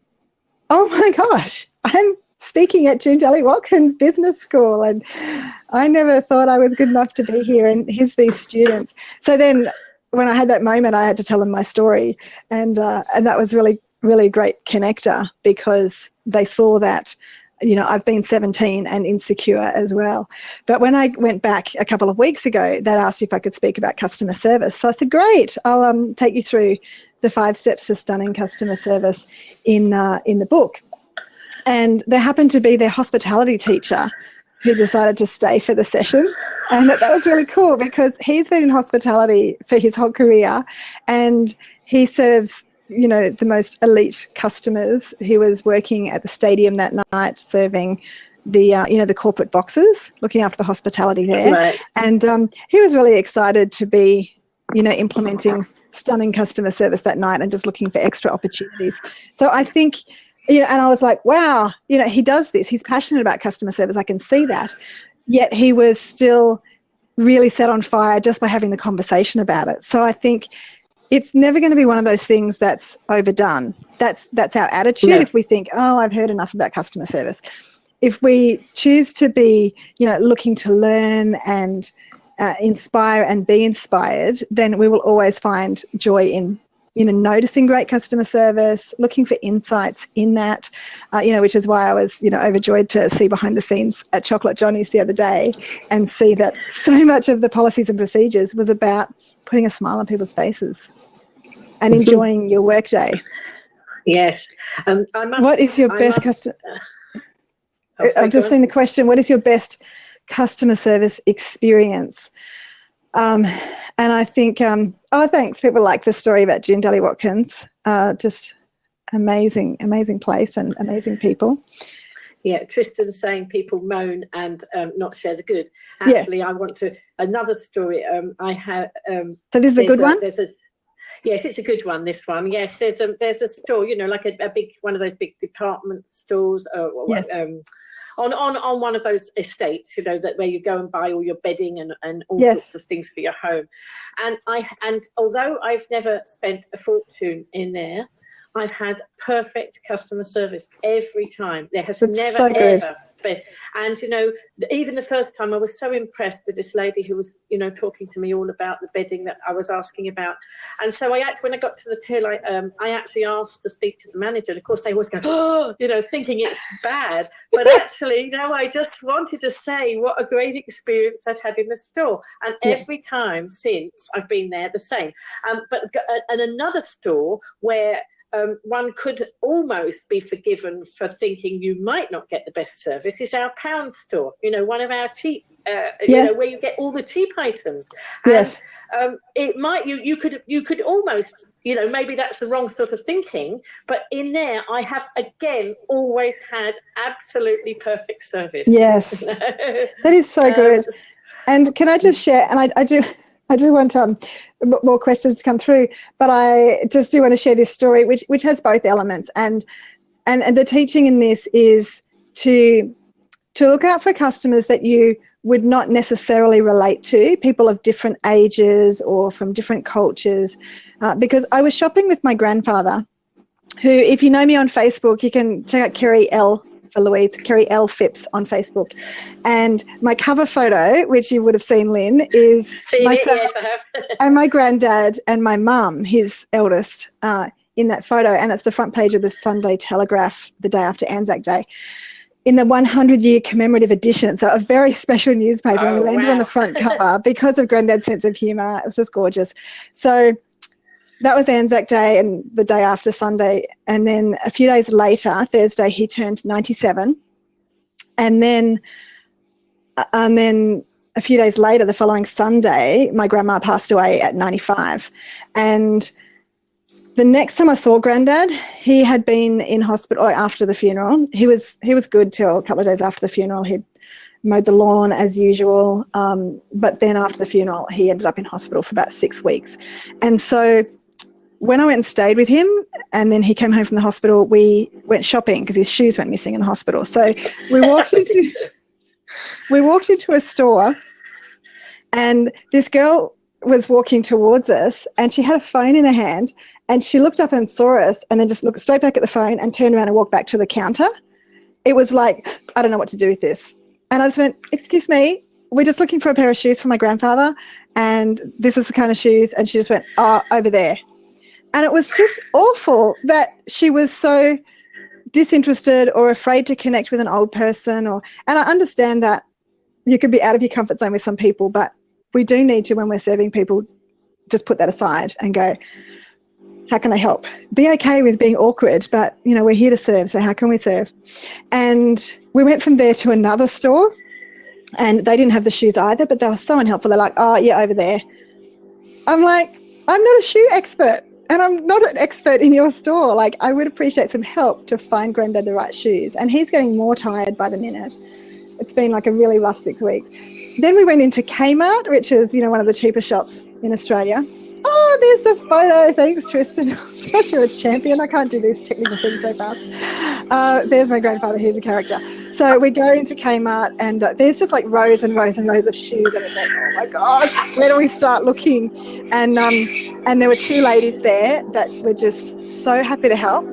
oh my gosh, I'm speaking at June Daly-Watkins Business School, and I never thought I was good enough to be here, and here's these students. So then when I had that moment, I had to tell them my story, and that was really, really a great connector, because they saw that, you know, I've been 17 and insecure as well. But when I went back a couple of weeks ago, they asked if I could speak about customer service. So I said, great, I'll take you through the 5 steps to stunning customer service in the book. And there happened to be their hospitality teacher who decided to stay for the session. And that was really cool, because he's been in hospitality for his whole career, and he serves, you know, the most elite customers. He was working at the stadium that night, serving the, you know, the corporate boxes, looking after the hospitality there. Right. And he was really excited to be, you know, implementing stunning customer service that night and just looking for extra opportunities. So I think, you know, and I was like, wow, you know, he does this. He's passionate about customer service. I can see that. Yet he was still really set on fire just by having the conversation about it. So I think it's never going to be one of those things that's overdone. That's our attitude. If we think, oh, I've heard enough about customer service. If we choose to be, you know, looking to learn and inspire and be inspired, then we will always find joy in, you know, noticing great customer service, looking for insights in that, you know, which is why I was, you know, overjoyed to see behind the scenes at Chocolate Johnny's the other day and see that so much of the policies and procedures was about putting a smile on people's faces. and enjoying your workday. Yes. What is your best customer? I've just seen the question. What is your best customer service experience? And I think, thanks. People like the story about Gindelly Watkins. Just amazing place and amazing people. Yeah, Tristan's saying people moan and not share the good. Actually, I want to another story. I have. So this is a good one. Yes, it's a good one. This one. Yes, there's a store. You know, like a big one of those big department stores. Yes. On one of those estates, you know, that where you go and buy all your bedding and all sorts of things for your home. And although I've never spent a fortune in there, I've had perfect customer service every time. There has never ever been. And, you know, even the first time I was so impressed with this lady who was, you know, talking to me all about the bedding that I was asking about. And so when I got to the till, I actually asked to speak to the manager. And of course, they always go, oh, you know, thinking it's bad. But actually, no, I just wanted to say what a great experience I'd had in the store. And every time since I've been there, the same. And another store where one could almost be forgiven for thinking you might not get the best service is our pound store, you know, one of our cheap, you know, where you get all the cheap items. Yes. And it might, you could almost, you know, maybe that's the wrong sort of thinking, but in there I have, again, always had absolutely perfect service. Yes. That is so good. And can I just share, and I do want more questions to come through, but I just do want to share this story, which has both elements. And the teaching in this is to look out for customers that you would not necessarily relate to, people of different ages or from different cultures, because I was shopping with my grandfather, who, if you know me on Facebook, you can check out Kerry L. for Louise, Kerry L. Phipps on Facebook. And my cover photo, which you would have seen, Lynn, is yes, I have. and my granddad and my mum, his eldest, in that photo. And it's the front page of the Sunday Telegraph the day after Anzac Day, in the 100-year commemorative edition. So a very special newspaper. And we landed on the front cover because of Granddad's sense of humour. It was just gorgeous. So that was Anzac Day and the day after Sunday. And then a few days later, Thursday, he turned 97. And then a few days later, the following Sunday, my grandma passed away at 95. And the next time I saw Granddad, he had been in hospital after the funeral. He was good till a couple of days after the funeral. He'd mowed the lawn as usual. But then after the funeral, he ended up in hospital for about 6 weeks. And so when I went and stayed with him and then he came home from the hospital, we went shopping because his shoes went missing in the hospital. So we walked into a store, and this girl was walking towards us and she had a phone in her hand, and she looked up and saw us and then just looked straight back at the phone and turned around and walked back to the counter. It was like, I don't know what to do with this. And I just went, excuse me, we're just looking for a pair of shoes for my grandfather, and this is the kind of shoes. And she just went, oh, over there. And it was just awful that she was so disinterested or afraid to connect with an old person. And I understand that you could be out of your comfort zone with some people, but we do need to, when we're serving people, just put that aside and go, how can I help? Be okay with being awkward, but, you know, we're here to serve, so how can we serve? And we went from there to another store, and they didn't have the shoes either, but they were so unhelpful. They're like, oh, yeah, over there. I'm like, I'm not a shoe expert. And I'm not an expert in your store. Like, I would appreciate some help to find Granddad the right shoes. And he's getting more tired by the minute. It's been like a really rough 6 weeks. Then we went into Kmart, which is, you know, one of the cheaper shops in Australia. Oh, there's the photo. Thanks, Tristan. Gosh, you're a champion. I can't do these technical things so fast. There's my grandfather. He's a character. So we go into Kmart, and there's just like rows and rows and rows of shoes. And it's like, oh my gosh, where do we start looking? And there were two ladies there that were just so happy to help.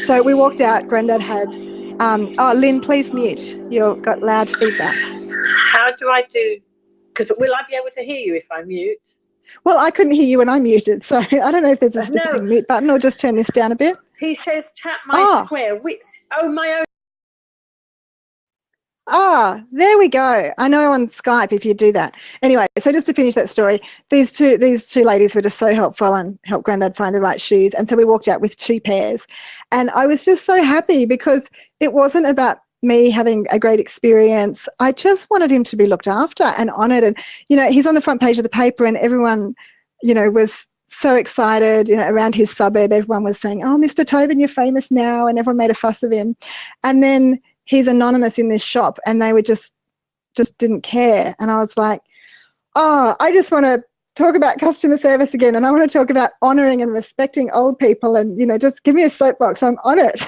So we walked out. Granddad had, Lynn, please mute. You've got loud feedback. How do I do? Because will I be able to hear you if I mute? Well, I couldn't hear you when I muted, so I don't know if there's a specific mute button, or just turn this down a bit. He says tap my square. My own. There we go. I know on Skype if you do that. Anyway, so just to finish that story, these two ladies were just so helpful and helped Grandad find the right shoes. And so we walked out with 2 pairs. And I was just so happy because it wasn't about me having a great experience. I just wanted him to be looked after and honoured. And, he's on the front page of the paper and everyone, was so excited, around his suburb. Everyone was saying, "Oh, Mr. Tobin, you're famous now." And everyone made a fuss of him. And then he's anonymous in this shop and they were just didn't care. And I was like, I just want to talk about customer service again, and I want to talk about honouring and respecting old people, and just give me a soapbox, I'm on it.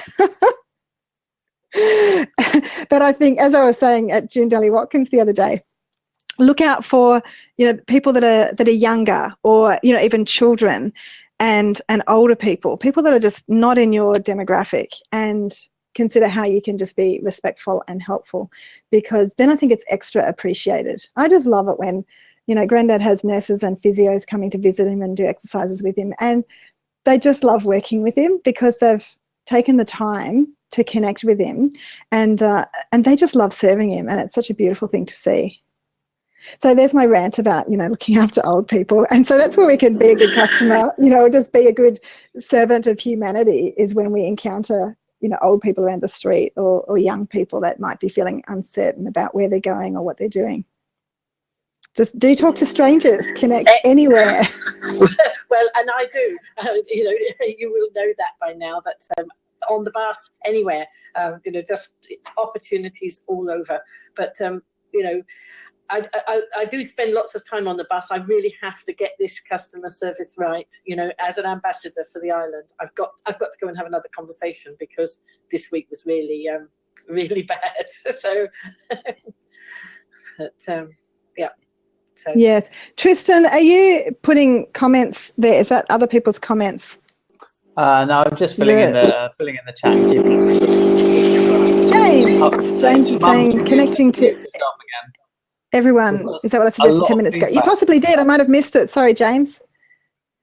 But I think, as I was saying at June Daly Watkins the other day, look out for people that are younger, or even children and older people that are just not in your demographic, and consider how you can just be respectful and helpful, because then I think it's extra appreciated. I just love it when, Grandad has nurses and physios coming to visit him and do exercises with him, and they just love working with him because they've taken the time to connect with him, and they just love serving him, and it's such a beautiful thing to see. So there's my rant about, looking after old people. And so that's where we can be a good customer, just be a good servant of humanity, is when we encounter old people around the street, or young people that might be feeling uncertain about where they're going or what they're doing. Just do talk to strangers, connect anywhere. Well, and I do. You will know that by now, that on the bus, anywhere, just opportunities all over. But, I do spend lots of time on the bus. I really have to get this customer service right. As an ambassador for the island, I've got to go and have another conversation, because this week was really, really bad. So, but, yeah. So. Yes, Tristan, are you putting comments there? Is that other people's comments? No, I'm just filling in the chat. James is saying connecting to everyone. Is that what I suggested 10 minutes ago? You possibly did. I might have missed it. Sorry, James.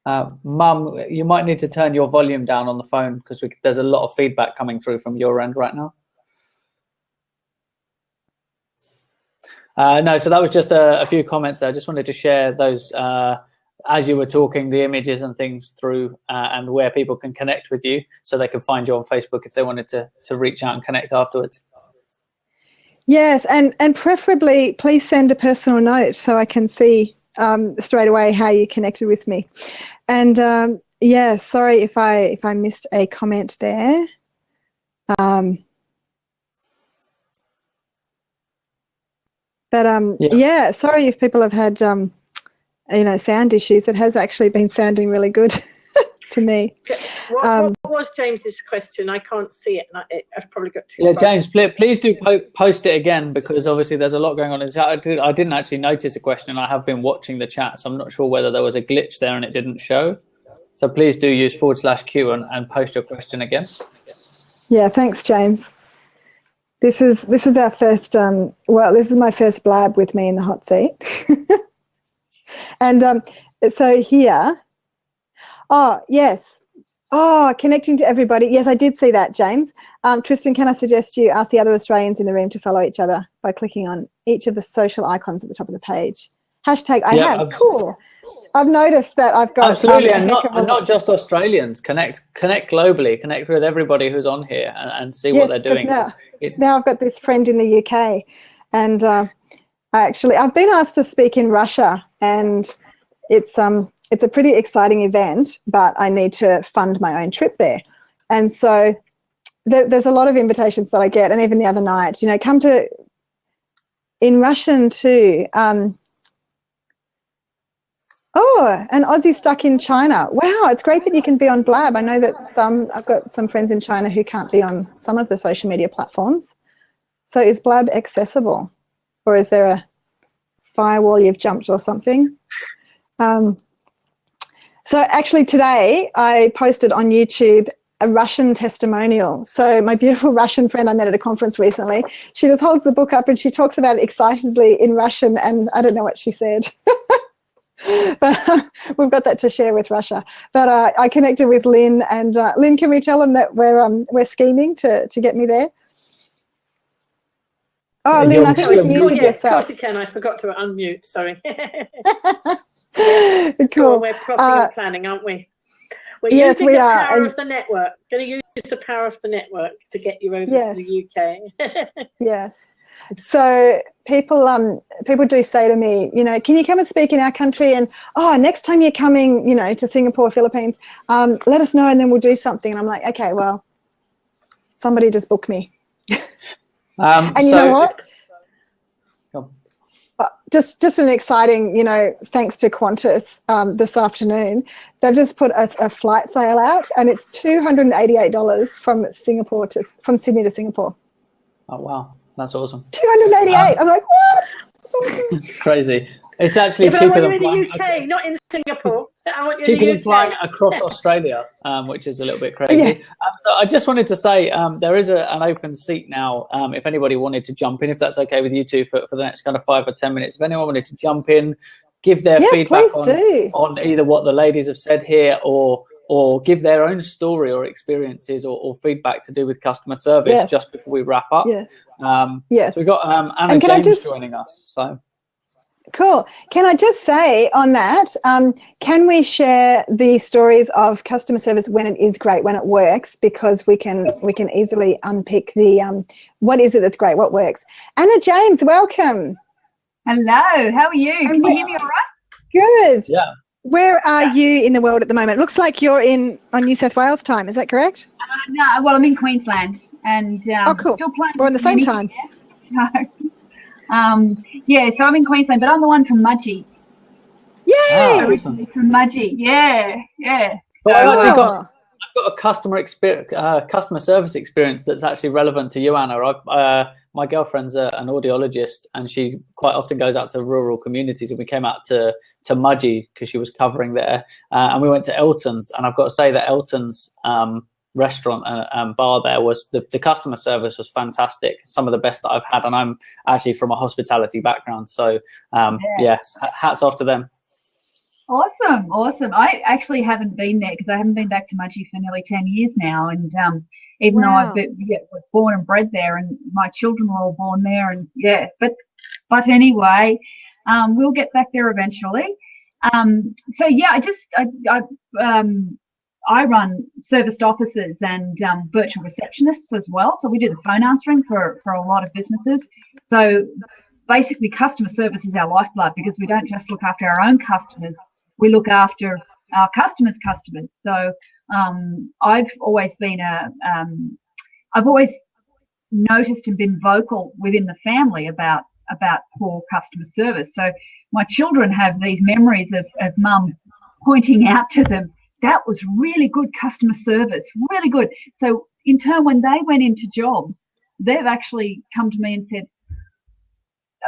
Mum, you might need to turn your volume down on the phone, because there's a lot of feedback coming through from your end right now. No, so that was just a few comments there. I just wanted to share those as you were talking, the images and things through, and where people can connect with you, so they can find you on Facebook if they wanted to reach out and connect afterwards. Yes, and preferably please send a personal note so I can see straight away how you connected with me. And yeah, sorry if I missed a comment there. Yeah, sorry if people have had sound issues. It has actually been sounding really good to me. What was James's question? I can't see it. I've probably got too far. James, please do post it again, because obviously there's a lot going on in the chat. I didn't actually notice a question. I have been watching the chat, so I'm not sure whether there was a glitch there and it didn't show. So please do use /Q and post your question again. Yeah, thanks, James. This is our first, this is my first blab with me in the hot seat. And so here, yes. Connecting to everybody. Yes, I did see that, James. Tristan, can I suggest you ask the other Australians in the room to follow each other by clicking on each of the social icons at the top of the page? #I have. Cool. I've noticed that I've got absolutely, and not just Australians. Connect globally. Connect with everybody who's on here and see what they're doing. Now I've got this friend in the UK, and I've been asked to speak in Russia, and it's a pretty exciting event, but I need to fund my own trip there, and so there's a lot of invitations that I get, and even the other night, come to in Russian too. An Aussie stuck in China. Wow, it's great that you can be on Blab. I know that I've got some friends in China who can't be on some of the social media platforms. So is Blab accessible, or is there a firewall you've jumped or something? So actually today I posted on YouTube a Russian testimonial. So my beautiful Russian friend I met at a conference recently, she just holds the book up and she talks about it excitedly in Russian, and I don't know what she said. But we've got that to share with Russia. But I connected with Lynn, and Lynn, can we tell them that we're scheming to get me there? Oh, Lynn, I think you've muted yourself. Of course you can. I forgot to unmute. Sorry. Yes. Cool. We're plotting and planning, aren't we? We're yes, using we the are. power of the network. Going to use the power of the network to get you over to the UK. Yes. So people do say to me, can you come and speak in our country? And next time you're coming, to Singapore, Philippines, let us know and then we'll do something. And I'm like, okay, well, somebody just book me. And you know what? Just an exciting, thanks to Qantas this afternoon, they've just put a flight sale out, and it's $288 from Sydney to Singapore. Oh wow, that's awesome. 288. I'm like, what? Crazy. It's actually cheaper than flying in the UK, not in Singapore. I want you cheaper in the than UK. flying across Australia, which is a little bit crazy. Yeah. So I just wanted to say there is an open seat now. If anybody wanted to jump in, if that's okay with you two for the next kind of 5 or 10 minutes, if anyone wanted to jump in, give their feedback on either what the ladies have said here or give their own story or experiences or feedback to do with customer service just before we wrap up. Yes. So we've got Anna James joining us. So. Cool. Can I just say on that, can we share the stories of customer service when it is great, when it works, because we can easily unpick the what is it that's great, what works. Anna James, welcome. Hello, how are you? Can you hear me all right? Good. Yeah. Where are you in the world at the moment? It looks like you're on New South Wales time. Is that correct? No, well, I'm in Queensland and cool. still playing. We're on the same time. So I'm in Queensland, but I'm the one from Mudgee. Yay! Originally from Mudgee, yeah. Well, I've got a customer service experience that's actually relevant to you, Anna. My girlfriend's an audiologist, and she quite often goes out to rural communities, and we came out to Mudgee because she was covering there, and we went to Elton's, and I've got to say that Elton's restaurant and bar there was the customer service was fantastic, some of the best that I've had, and I'm actually from a hospitality background, so hats off to them. Awesome. I actually haven't been there because I haven't been back to Mudgee for nearly 10 years now, and even though I was born and bred there, and my children were all born there, and but anyway, we'll get back there eventually. I run serviced offices and virtual receptionists as well. So we do the phone answering for a lot of businesses. So basically customer service is our lifeblood because we don't just look after our own customers, we look after our customers' customers. So I've always been I've always noticed and been vocal within the family about poor customer service. So my children have these memories of mum pointing out to them, that was really good customer service, really good. So in turn, when they went into jobs, they've actually come to me and said,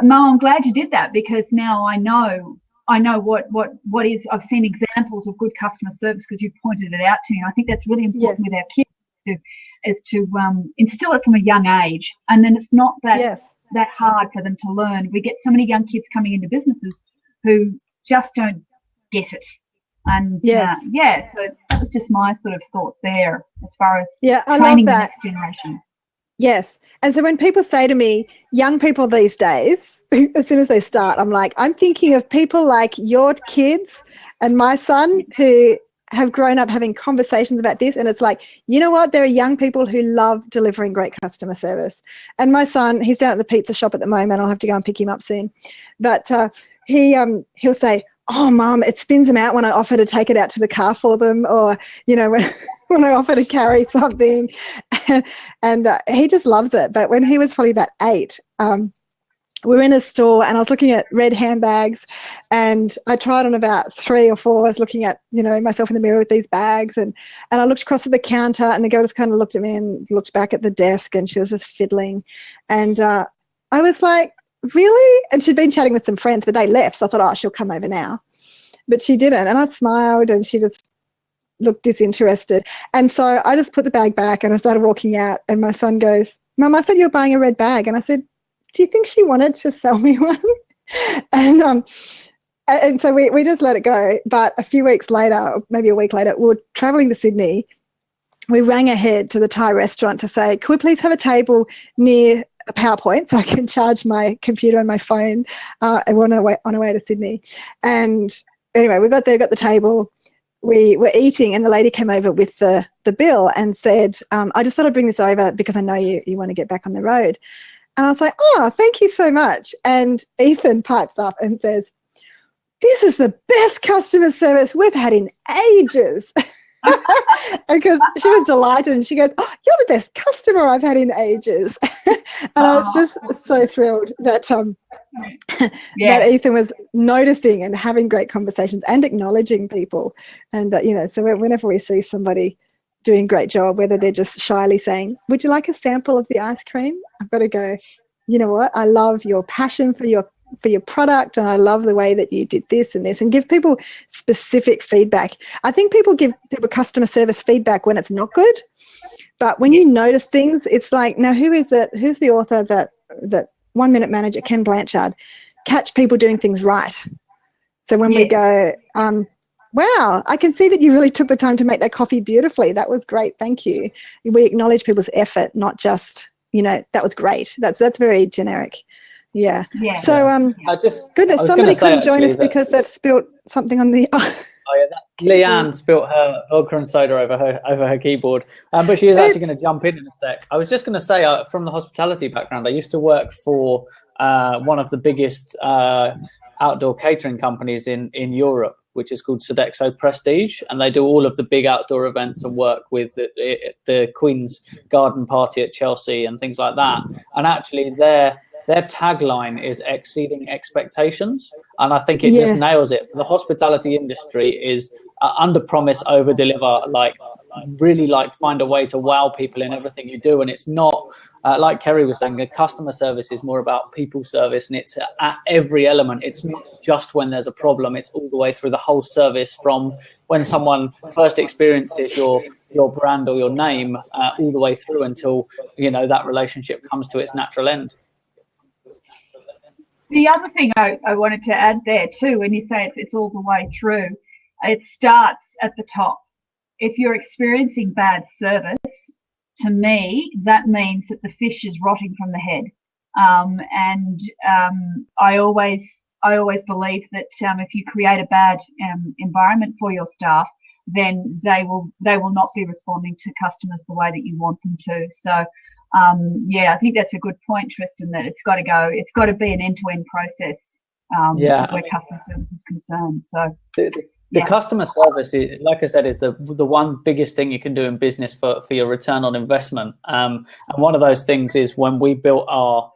Mum, I'm glad you did that because now I know what is, I've seen examples of good customer service because you've pointed it out to me. And I think that's really important with our kids to instill it from a young age. And then it's not that hard for them to learn. We get so many young kids coming into businesses who just don't get it. And so that was just my sort of thought there as far as training the next generation. Yes. And so when people say to me, young people these days, as soon as they start, I'm like, I'm thinking of people like your kids and my son who have grown up having conversations about this. And it's like, you know what? There are young people who love delivering great customer service. And my son, he's down at the pizza shop at the moment. I'll have to go and pick him up soon. But he'll say, oh, Mum, it spins them out when I offer to take it out to the car for them, or, when I offer to carry something. And he just loves it. But when he was probably about 8, we were in a store and I was looking at red handbags and I tried on about 3 or 4. I was looking at, myself in the mirror with these bags and I looked across at the counter and the girl just kind of looked at me and looked back at the desk and she was just fiddling. And I was like, really? And she'd been chatting with some friends, but they left. So I thought, she'll come over now. But she didn't. And I smiled and she just looked disinterested. And so I just put the bag back and I started walking out and my son goes, Mum, I thought you were buying a red bag. And I said, do you think she wanted to sell me one? And so we just let it go. But a few weeks later, maybe a week later, we were traveling to Sydney. We rang ahead to the Thai restaurant to say, could we please have a table near a PowerPoint so I can charge my computer and my phone. And we're on our way to Sydney. And anyway, we got there, got the table. We were eating, and the lady came over with the bill and said, I just thought I'd bring this over because I know you want to get back on the road. And I was like, oh, thank you so much. And Ethan pipes up and says, this is the best customer service we've had in ages. Because she was delighted, and she goes, oh, you're the best customer I've had in ages. And I was just so thrilled that that Ethan was noticing and having great conversations and acknowledging people. And so whenever we see somebody doing a great job, whether they're just shyly saying, would you like a sample of the ice cream, I've got to go, you know what, I love your passion for your product, and I love the way that you did this and this, and give people specific feedback. I think people give people customer service feedback when it's not good, but when you notice things, it's like, now who's the author of that 1 Minute Manager, Ken Blanchard, catch people doing things right. So when we go, wow, I can see that you really took the time to make that coffee beautifully. That was great. Thank you. We acknowledge people's effort, not just, that was great. That's very generic. Yeah. So, goodness, somebody couldn't join us because they've spilt something on the. Leanne spilt her vodka and soda over her keyboard, but she is actually going to jump in a sec. I was just going to say, from the hospitality background, I used to work for one of the biggest outdoor catering companies in Europe, which is called Sodexo Prestige, and they do all of the big outdoor events and work with the Queen's Garden Party at Chelsea and things like that. And actually, their tagline is exceeding expectations, and I think it just nails it. The hospitality industry is under promise, over deliver, really find a way to wow people in everything you do. And it's not like Kerry was saying, the customer service is more about people service, and it's at every element. It's not just when there's a problem, it's all the way through the whole service, from when someone first experiences your brand or your name, all the way through until that relationship comes to its natural end. The other thing I wanted to add there too, when you say it's all the way through, it starts at the top. If you're experiencing bad service, to me, that means that the fish is rotting from the head. I always believe that if you create a bad environment for your staff, then they will not be responding to customers the way that you want them to. So. I think that's a good point, Tristan, that it's got to be an end-to-end process where customer service is concerned. So the customer service, like I said, is the one biggest thing you can do in business for your return on investment. And one of those things is when we built our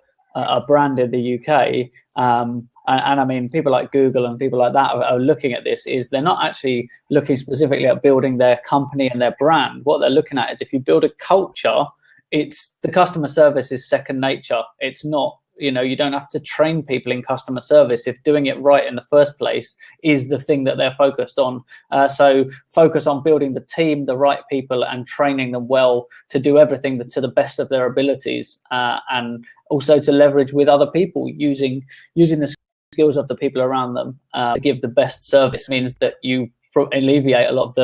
brand in the UK, and I mean, people like Google and people like that are looking at this, is they're not actually looking specifically at building their company and their brand. What they're looking at is, if you build a culture, it's the customer service is second nature. It's not, you don't have to train people in customer service if doing it right in the first place is the thing that they're focused on. So focus on building the team, the right people, and training them well to do everything to the best of their abilities, and also to leverage with other people using the skills of the people around them to give the best service. Means that you alleviate a lot of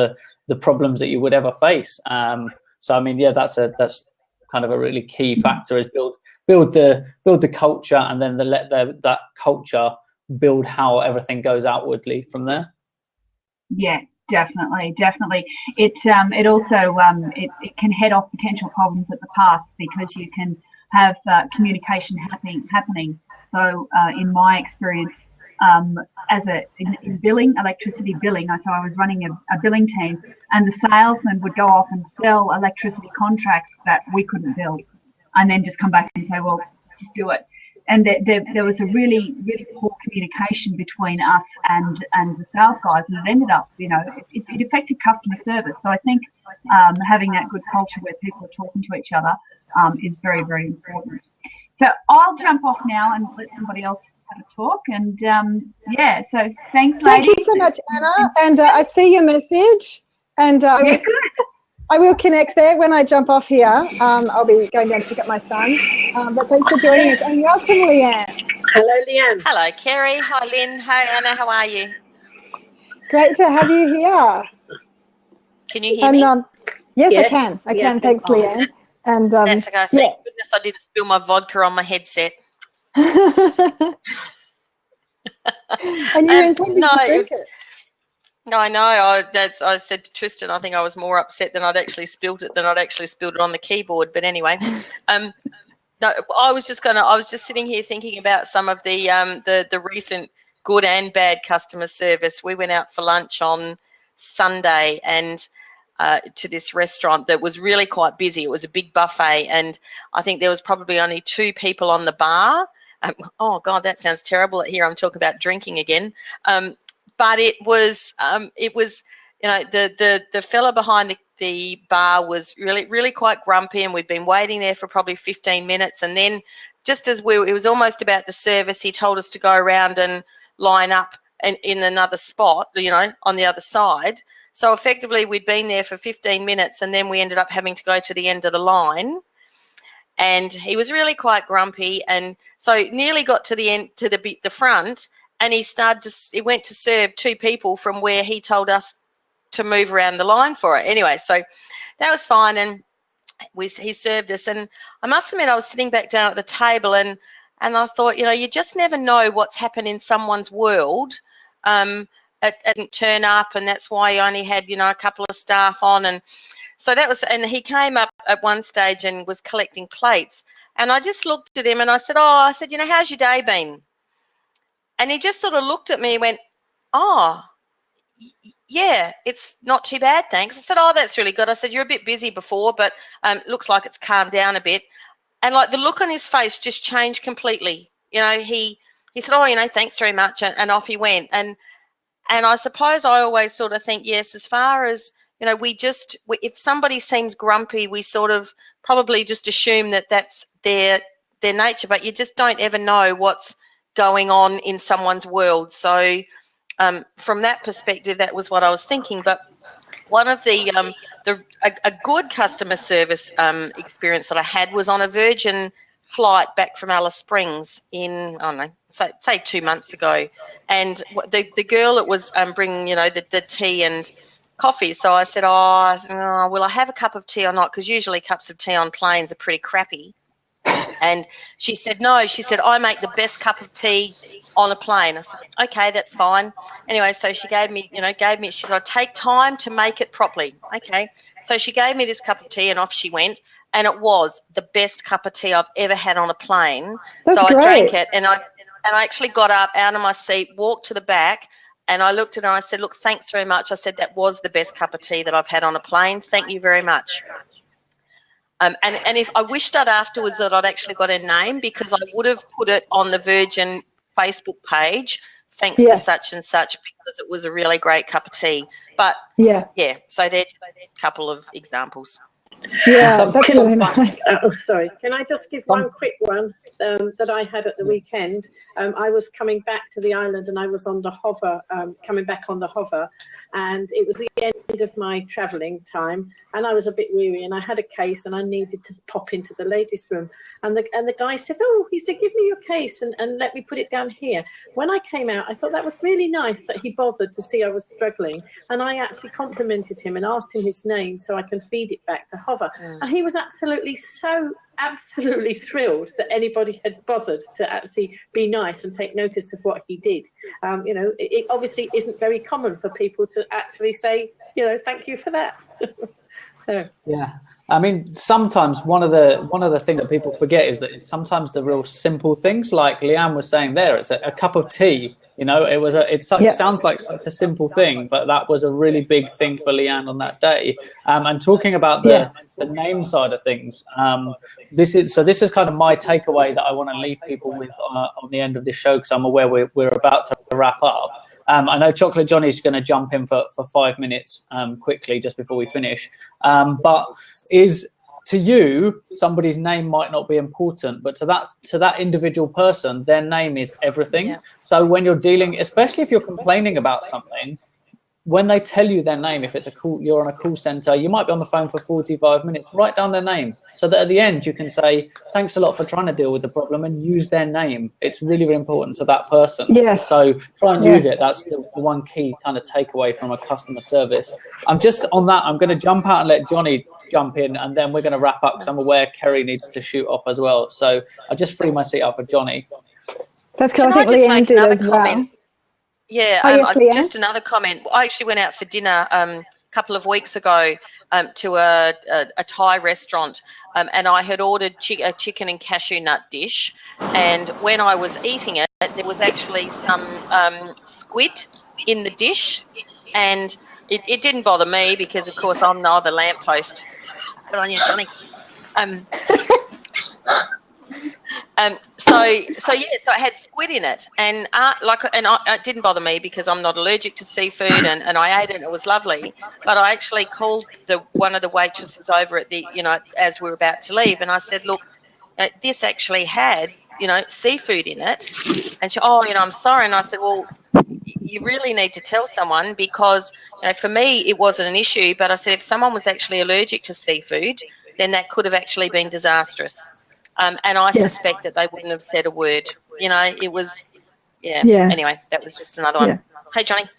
the problems that you would ever face. So I mean, that's kind of a really key factor, is build the culture, and then let that culture build how everything goes outwardly from there. Yeah, definitely. It also it can head off potential problems at the pass, because you can have communication happening. So in my experience, in billing, electricity billing, so I was running a billing team, and the salesman would go off and sell electricity contracts that we couldn't bill, and then just come back and say, well, just do it. And there was a really, really poor communication between us and the sales guys, and it ended up, it affected customer service. So I think having that good culture where people are talking to each other is very, very important. So I'll jump off now and let somebody else have a talk. And so thanks, ladies. Thank you so much, Anna. And I see your message, and I will connect there when I jump off here. I'll be going down to pick up my son. But thanks for joining us, and welcome, Leanne. Hello, Leanne. Hello, Kerry. Hi, Lynn. Hi, Anna. How are you? Great to have you here. Can you hear me? Yes, I can. Thanks, Leanne. And that's okay. Thank goodness I didn't spill my vodka on my headset. And you intended to drink it. No, I know. I said to Tristan, I think I was more upset than I'd actually spilled it on the keyboard. But anyway, no, I was just sitting here thinking about some of the recent good and bad customer service. We went out for lunch on Sunday and to this restaurant that was really quite busy. It was a big buffet, and I think there was probably only 2 people on the bar. Oh God, that sounds terrible. Here I'm talking about drinking again. But it was the fella behind the bar was really quite grumpy, and we'd been waiting there for probably 15 minutes. And then just as it was almost about the service, he told us to go around and line up in another spot, on the other side. So effectively we'd been there for 15 minutes, and then we ended up having to go to the end of the line. And he was really quite grumpy, and so nearly got to the end, to the front, and he went to serve 2 people from where he told us to move around the line for it. Anyway, so that was fine, and he served us. And I must admit, I was sitting back down at the table, and I thought, you just never know what's happened in someone's world. It didn't turn up, and that's why you only had, a couple of staff on. And so that was, and he came up at one stage and was collecting plates. And I just looked at him and I said, how's your day been? And he just sort of looked at me and went, yeah, it's not too bad, thanks. I said, that's really good. I said, you're a bit busy before, but looks like it's calmed down a bit. And like the look on his face just changed completely. He said, thanks very much. And off he went. And I suppose I always sort of think, yes, as far as, if somebody seems grumpy, we sort of probably just assume that that's their nature, but you just don't ever know what's going on in someone's world. So from that perspective, that was what I was thinking. But one of a good customer service experience that I had was on a Virgin flight back from Alice Springs in, say 2 months ago. And the girl that was bringing, the tea and coffee. So I said, will I have a cup of tea or not? Because usually cups of tea on planes are pretty crappy. And she said, no. She said, I make the best cup of tea on a plane. I said, okay, that's fine. Anyway, so she gave me, she said, I take time to make it properly. Okay. So she gave me this cup of tea and off she went. And it was the best cup of tea I've ever had on a plane. That's so great. I drank it, and I actually got up out of my seat, walked to the back, and I looked at her and I said, look, thanks very much. I said, that was the best cup of tea that I've had on a plane. Thank you very much. And if I wished that afterwards that I'd actually got her name, because I would have put it on the Virgin Facebook page, thanks to such and such, because it was a really great cup of tea. But so they're a couple of examples. Yeah, that's really nice. Sorry. Can I just give one quick one that I had at the weekend? I was coming back to the island, and I was on the hover, coming back on the hover, and it was the end of my travelling time, and I was a bit weary, and I had a case, and I needed to pop into the ladies' room, and the guy said, he said, give me your case and let me put it down here. When I came out, I thought that was really nice that he bothered to see I was struggling, and I actually complimented him and asked him his name so I can feed it back to hover. And he was absolutely thrilled that anybody had bothered to actually be nice and take notice of what he did. It obviously isn't very common for people to actually say, thank you for that. So. Yeah, I mean, sometimes one of the things that people forget is that sometimes the real simple things, like Leanne was saying there, it's a cup of tea. It sounds like such a simple thing, but that was a really big thing for Leanne on that day. And talking about the name side of things, this is kind of my takeaway that I want to leave people with on the end of this show, because I'm aware we're about to wrap up. I know Chocolate Johnny's going to jump in for 5 minutes quickly just before we finish. But to you, somebody's name might not be important, but to that individual person, their name is everything. Yeah. So when you're dealing, especially if you're complaining about something, when they tell you their name, if you're on a call center, you might be on the phone for 45 minutes, write down their name so that at the end you can say, thanks a lot for trying to deal with the problem, and use their name. It's really, really important to that person. Yes. So try and use it. That's the one key kind of takeaway from a customer service. I'm just on that. I'm going to jump out and let Johnny jump in, and then we're going to wrap up because I'm aware Kerry needs to shoot off as well. So I just free my seat up for Johnny. That's cool. Can I think Leanne did as well. Yeah, yes, just another comment. I actually went out for dinner a couple of weeks ago to a Thai restaurant, and I had ordered a chicken and cashew nut dish, and when I was eating it, there was actually some squid in the dish, and it didn't bother me because, of course, I'm no other lamppost. Good on you, Johnny. So I had squid in it, and it didn't bother me because I'm not allergic to seafood, and I ate it and it was lovely. But I actually called one of the waitresses over at the, as we were about to leave, and I said, look, this actually had, seafood in it, and she, I'm sorry, and I said, well, you really need to tell someone because, for me it wasn't an issue, but I said if someone was actually allergic to seafood, then that could have actually been disastrous. And I suspect that they wouldn't have said a word. It was, Anyway, that was just another one. Yeah. Hey, Johnny.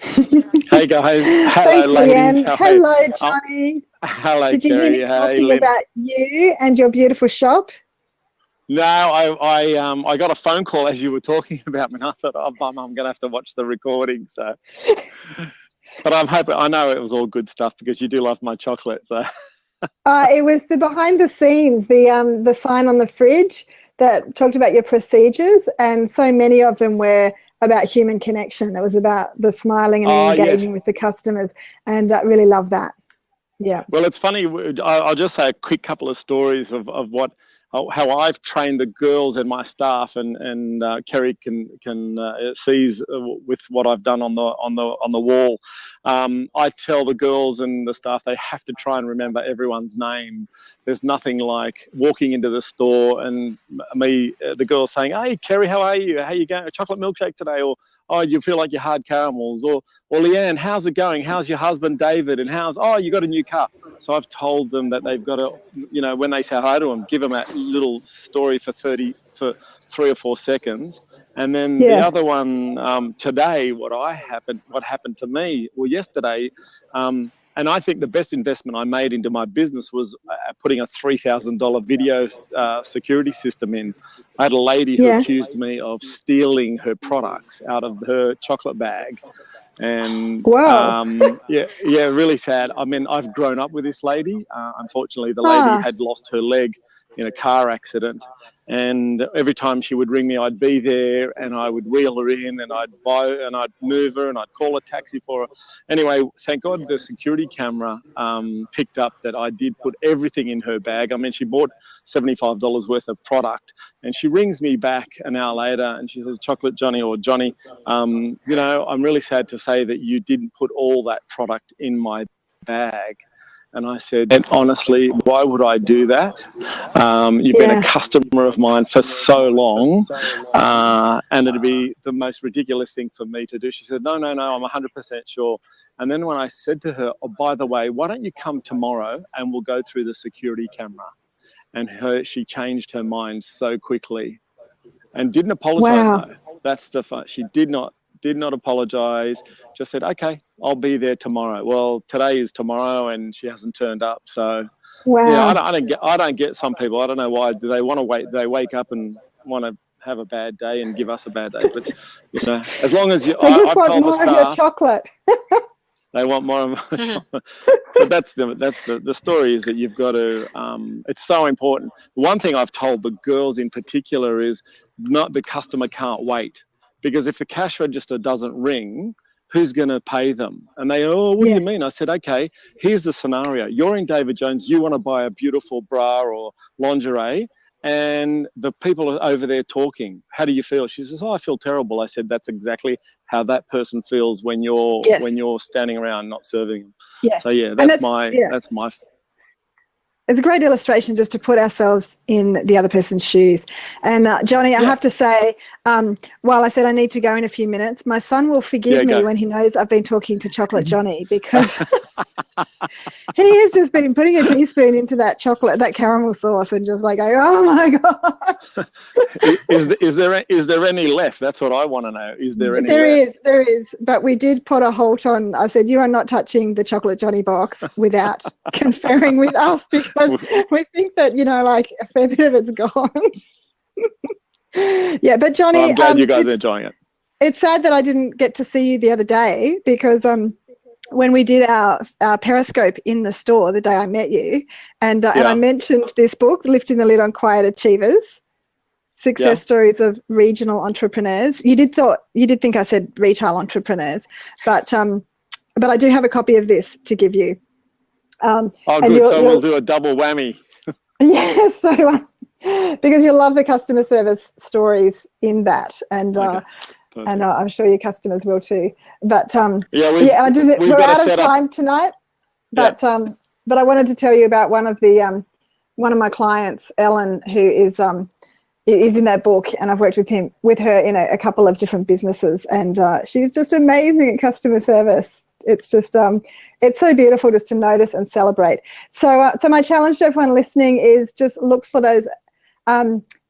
Hey, guys. Hello, thanks, ladies. Leanne. Hello, Johnny. Hello, Did you hear me talking about you and your beautiful shop? No, I got a phone call as you were talking about me, and I thought, I'm going to have to watch the recording. So, but I'm hoping, I know it was all good stuff because you do love my chocolate. So. It was the behind the scenes, the sign on the fridge that talked about your procedures, and so many of them were about human connection. It was about the smiling and engaging with the customers, and I really love that. Yeah. Well, it's funny. I'll just say a quick couple of stories of how I've trained the girls and my staff, and Kerry can sees with what I've done on the wall. I tell the girls and the staff they have to try and remember everyone's name. There's nothing like walking into the store and the girls saying, "Hey, Kerry, how are you? How you going? A chocolate milkshake today?" Or, "Oh, you feel like your hard caramels?" Or "Leanne, how's it going? How's your husband David? And you got a new car?" So I've told them that they've got to, when they say hi to them, give them a little story for 3 or 4 seconds. And then the other one today, what happened to me, yesterday, and I think the best investment I made into my business was putting a $3,000 video security system in. I had a lady who accused me of stealing her products out of her chocolate bag. And really sad. I mean, I've grown up with this lady. Unfortunately, the lady had lost her leg in a car accident, and every time she would ring me, I'd be there and I would wheel her in and I'd move her and I'd call a taxi for her. Anyway, thank God the security camera picked up that I did put everything in her bag. I mean, she bought $75 worth of product, and she rings me back an hour later and she says, "Chocolate Johnny," or "Johnny, I'm really sad to say that you didn't put all that product in my bag." And I said, "And honestly, why would I do that? You've been a customer of mine for so long, and it'd be the most ridiculous thing for me to do." She said, No, I'm 100% sure. And then when I said to her, "Oh, by the way, why don't you come tomorrow and we'll go through the security camera?" And she changed her mind so quickly and didn't apologize. Though. That's the fun. She did not apologize, just said, "Okay, I'll be there tomorrow." Well, today is tomorrow and she hasn't turned up. So I don't get some people. I don't know why. Do they want to wait? They wake up and want to have a bad day and give us a bad day. But as long as you, they just want more of your chocolate. They want more of my chocolate. But that's the story is that you've got to. It's so important. One thing I've told the girls in particular is not the customer can't wait. Because if the cash register doesn't ring, who's going to pay them? And they, "Oh, what do you mean?" I said, "Okay, here's the scenario. You're in David Jones. You want to buy a beautiful bra or lingerie, and the people are over there talking. How do you feel?" She says, "Oh, I feel terrible." I said, "That's exactly how that person feels when you're standing around not serving them." Yeah. So that's my. it's a great illustration just to put ourselves in the other person's shoes. And Johnny, I have to say, while I said I need to go in a few minutes, my son will forgive me when he knows I've been talking to Chocolate Johnny, because he has just been putting a teaspoon into that caramel sauce and just like, oh my God. Is there any left? That's what I want to know. Is there any left? There is. But we did put a halt on. I said, you are not touching the Chocolate Johnny box without conferring with us, because we think that, like a fair bit of it's gone. Yeah, but Johnny, well, I'm glad you guys are enjoying it. It's sad that I didn't get to see you the other day, because when we did our Periscope in the store the day I met you, and I mentioned this book, Lifting the Lid on Quiet Achievers, Success Stories of Regional Entrepreneurs. You did think I said retail entrepreneurs, but I do have a copy of this to give you. Good. So we'll do a double whammy. Yeah, so because you'll love the customer service stories in that, and I'm sure your customers will too. But I didn't. We're out of time tonight, but I wanted to tell you about one of my clients, Ellen, who is in that book, and I've worked with her in a couple of different businesses, and she's just amazing at customer service. It's just it's so beautiful just to notice and celebrate. So my challenge to everyone listening is just look for those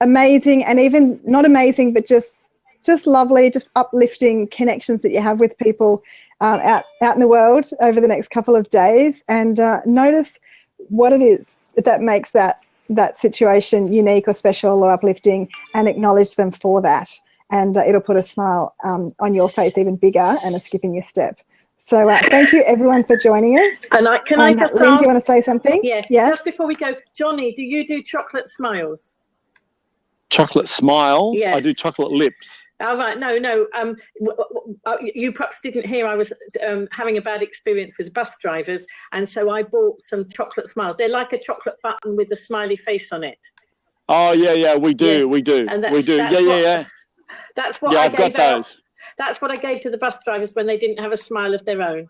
amazing, and even not amazing, but just lovely, just uplifting connections that you have with people out in the world over the next couple of days, and notice what it is that makes that situation unique or special or uplifting, and acknowledge them for that. And it'll put a smile on your face even bigger, and a skip in your step. So thank you everyone for joining us. And can I just Lynn, ask? do you want to say something? Yeah. Just before we go, Johnny, do you do chocolate smiles? Chocolate smile? Yes. I do chocolate lips. Oh, right. No. You perhaps didn't hear I was having a bad experience with bus drivers, and so I bought some chocolate smiles. They're like a chocolate button with a smiley face on it. Oh, yeah, we do. Yeah. We do. And we do. Yeah. That's what I've got those. That's what I gave to the bus drivers when they didn't have a smile of their own.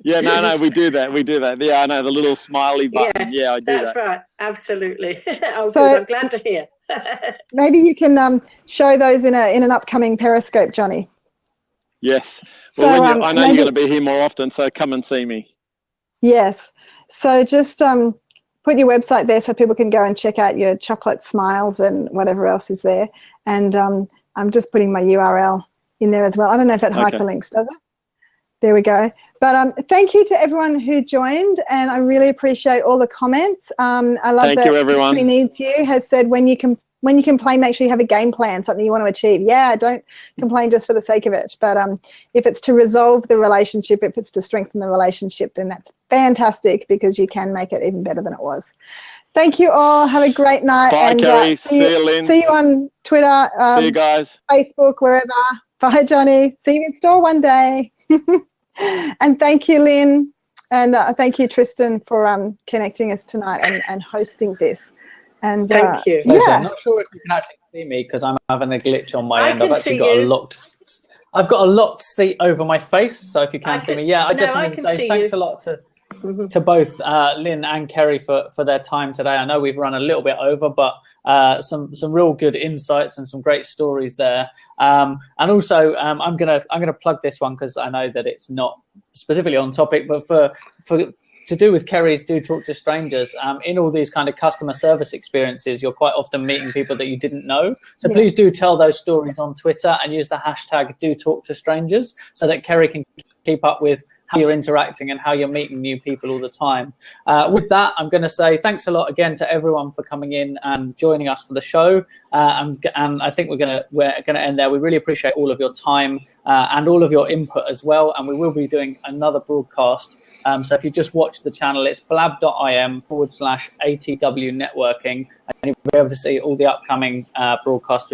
Yeah, no, we do that. Yeah, I know, the little smiley button. Yes, yeah, I do that. That's right. Absolutely. Oh, so, good. I'm glad to hear. Maybe you can show those in an upcoming Periscope, Johnny. Yes. Well, I know you're going to be here more often, so come and see me. Yes. So just put your website there so people can go and check out your chocolate smiles and whatever else is there. And I'm just putting my URL in there as well. I don't know if it hyperlinks, does it? There we go. But thank you to everyone who joined, and I really appreciate all the comments. I love that History Needs You has said when you complain, make sure you have a game plan, something you want to achieve. Yeah, don't complain just for the sake of it. But if it's to resolve the relationship, if it's to strengthen the relationship, then that's fantastic, because you can make it even better than it was. Thank you all. Have a great night. Bye, and Kerry. See you, Lynn. See you on Twitter, see you guys. Facebook, wherever. Bye, Johnny. See you in store one day. And thank you, Lynn. And thank you, Tristan, for connecting us tonight and hosting this. And thank you. Yeah. I'm not sure if you can actually see me because I'm having a glitch on my end. I've actually got I've got a locked seat over my face, so if you can see me. Yeah, I just wanted to say thanks a lot to both Lynn and Kerry for their time today. I know we've run a little bit over, but some real good insights and some great stories there. And also, I'm gonna plug this one because I know that it's not specifically on topic, but for to do with Kerry's Do Talk to Strangers. In all these kind of customer service experiences, you're quite often meeting people that you didn't know. So please do tell those stories on Twitter and use the hashtag Do Talk to Strangers so that Kerry can keep up with how you're interacting and how you're meeting new people all the time. With that, I'm going to say thanks a lot again to everyone for coming in and joining us for the show. And I think we're going to end there. We really appreciate all of your time and all of your input as well. And we will be doing another broadcast. So if you just watch the channel, it's blab.im/ATW networking, and you'll be able to see all the upcoming broadcasts.